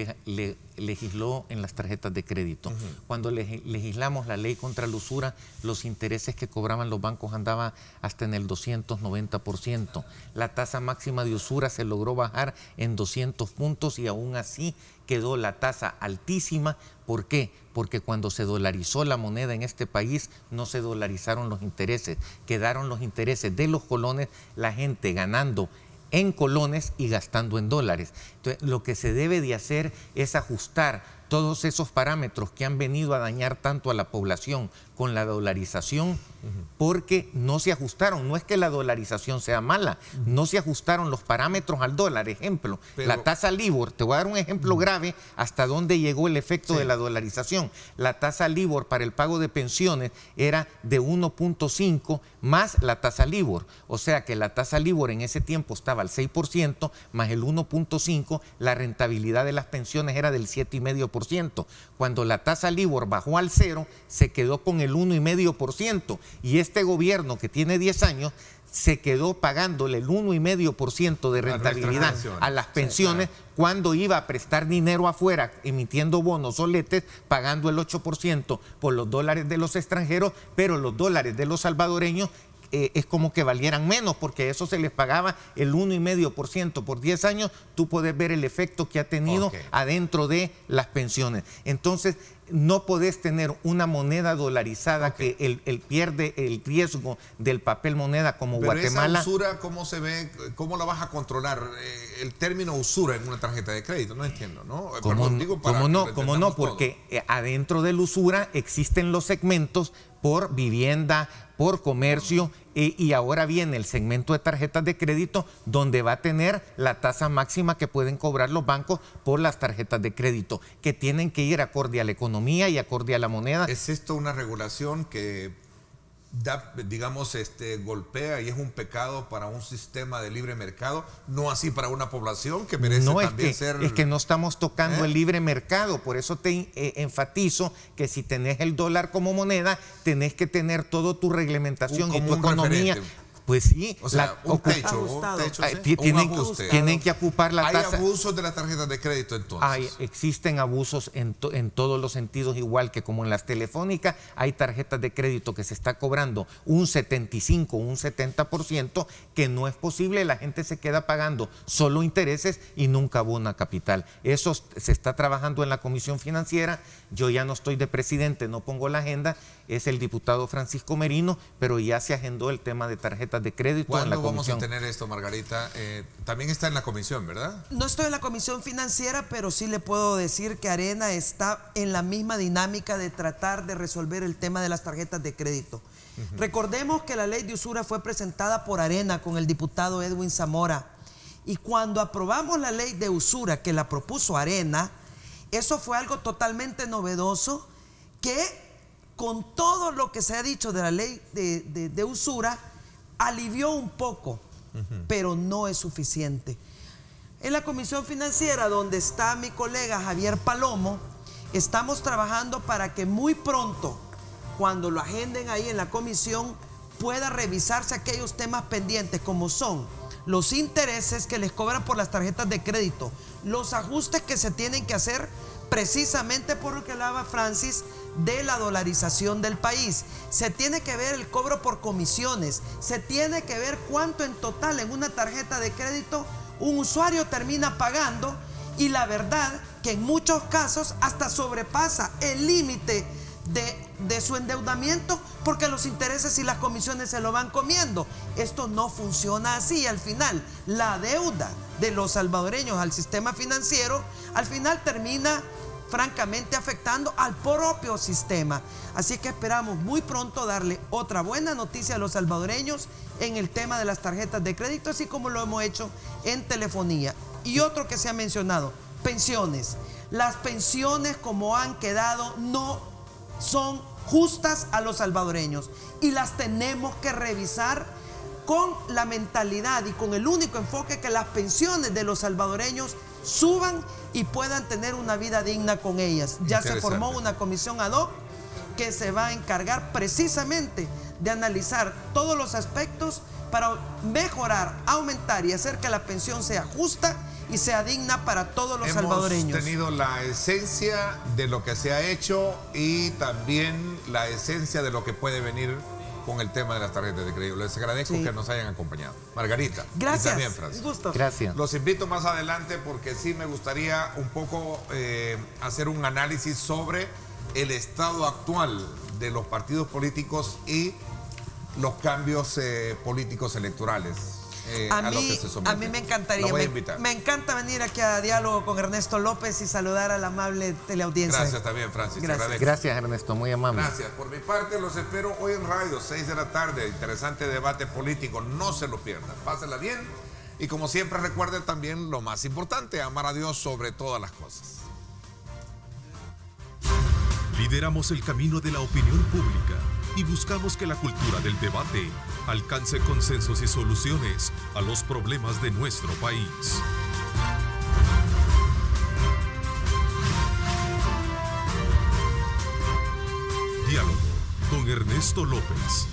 S7: legisló en las tarjetas de crédito. Cuando legislamos la ley contra la usura, los intereses que cobraban los bancos andaban hasta en el 290%. La tasa máxima de usura se logró bajar en 200 puntos y aún así quedó la tasa altísima. ¿Por qué? Porque cuando se dolarizó la moneda en este país, no se dolarizaron los intereses, quedaron los intereses de los colones, la gente ganando en colones y gastando en dólares. Entonces, lo que se debe de hacer es ajustar todos esos parámetros que han venido a dañar tanto a la población con la dolarización, porque no se ajustaron. No es que la dolarización sea mala, no se ajustaron los parámetros al dólar. Ejemplo, la tasa LIBOR, te voy a dar un ejemplo grave hasta dónde llegó el efecto de la dolarización. La tasa LIBOR para el pago de pensiones era de 1.5 más la tasa LIBOR. O sea que la tasa LIBOR en ese tiempo estaba al 6%, más el 1.5, la rentabilidad de las pensiones era del 7,5%. Cuando la tasa LIBOR bajó al 0, se quedó con el 1,5%. Y este gobierno que tiene 10 años se quedó pagándole el 1,5% de rentabilidad a las pensiones, cuando iba a prestar dinero afuera, emitiendo bonos o letes, pagando el 8% por los dólares de los extranjeros, pero los dólares de los salvadoreños es como que valieran menos, porque eso se les pagaba el 1,5% por 10 años. Tú puedes ver el efecto que ha tenido adentro de las pensiones. Entonces, no podés tener una moneda dolarizada que él pierde el riesgo del papel moneda como
S2: pero
S7: Guatemala.
S2: Esa usura, ¿cómo se ve? ¿Cómo la vas a controlar? El término usura en una tarjeta de crédito, no entiendo, ¿no?
S7: ¿Cómo no? Porque adentro de la usura existen los segmentos por vivienda, por comercio, y ahora viene el segmento de tarjetas de crédito, donde va a tener la tasa máxima que pueden cobrar los bancos por las tarjetas de crédito, que tienen que ir acorde a la economía y acorde a la moneda.
S2: ¿Es esto una regulación que da, digamos, golpea y es un pecado para un sistema de libre mercado, no así para una población que merece también ser?
S7: Es que no estamos tocando el libre mercado, por eso te enfatizo que si tenés el dólar como moneda, tenés que tener toda tu reglamentación y tu economía Pues sí.
S2: O sea, un techo, ¿sí?
S7: Tienen que ocupar la tasa.
S2: ¿Hay abusos de las tarjetas de crédito entonces?
S7: Existen abusos en todos los sentidos, igual que como en las telefónicas, hay tarjetas de crédito que se está cobrando un 75, un 70%, que no es posible, la gente se queda pagando solo intereses y nunca abona capital. Eso se está trabajando en la Comisión Financiera. Yo ya no estoy de presidente, no pongo la agenda, es el diputado Francisco Merino, pero ya se agendó el tema de tarjetas de crédito en la comisión.
S2: ¿Cuándo vamos a tener esto, Margarita? También está en la comisión, ¿verdad?
S6: No estoy en la Comisión Financiera, pero sí le puedo decir que Arena está en la misma dinámica de tratar de resolver el tema de las tarjetas de crédito. Recordemos que la ley de usura fue presentada por Arena con el diputado Edwin Zamora, y cuando aprobamos la ley de usura que la propuso Arena, eso fue algo totalmente novedoso, que con todo lo que se ha dicho de la ley de usura, alivió un poco, pero no es suficiente. En la Comisión Financiera, donde está mi colega Javier Palomo, estamos trabajando para que muy pronto, cuando lo agenden ahí en la comisión, pueda revisarse aquellos temas pendientes, como son los intereses que les cobran por las tarjetas de crédito, los ajustes que se tienen que hacer precisamente por lo que hablaba Francis de la dolarización del país. Se tiene que ver el cobro por comisiones, se tiene que ver cuánto en total en una tarjeta de crédito un usuario termina pagando, y la verdad que en muchos casos hasta sobrepasa el límite de su endeudamiento, porque los intereses y las comisiones se lo van comiendo. Esto no funciona así. Al final, la deuda de los salvadoreños al sistema financiero, al final termina francamente afectando al propio sistema. Así que esperamos muy pronto darle otra buena noticia a los salvadoreños en el tema de las tarjetas de crédito, así como lo hemos hecho en telefonía. Y otro que se ha mencionado, pensiones. Las pensiones como han quedado no son justas a los salvadoreños, y las tenemos que revisar con la mentalidad y con el único enfoque que las pensiones de los salvadoreños suban y puedan tener una vida digna con ellas. Ya se formó una comisión ad hoc que se va a encargar precisamente de analizar todos los aspectos para mejorar, aumentar y hacer que la pensión sea justa y sea digna para todos los salvadoreños.
S2: Hemos tenido la esencia de lo que se ha hecho y también la esencia de lo que puede venir con el tema de las tarjetas de crédito. Les agradezco que nos hayan acompañado. Margarita.
S6: Gracias.
S2: Y también, Francis.
S6: Un gusto.
S7: Gracias.
S2: Los invito más adelante porque sí me gustaría un poco hacer un análisis sobre el estado actual de los partidos políticos y los cambios políticos electorales. A
S6: mí me encantaría. Me encanta venir aquí a Diálogo con Ernesto López y saludar a la amable teleaudiencia.
S2: Gracias también, Francis.
S7: Gracias, Ernesto, muy amable.
S2: Gracias. Por mi parte, los espero hoy en radio, 6 de la tarde. Interesante debate político. No se lo pierdan. Pásenla bien. Y como siempre, recuerden también lo más importante: amar a Dios sobre todas las cosas.
S1: Lideramos el camino de la opinión pública y buscamos que la cultura del debate alcance consensos y soluciones a los problemas de nuestro país. Diálogo con Ernesto López.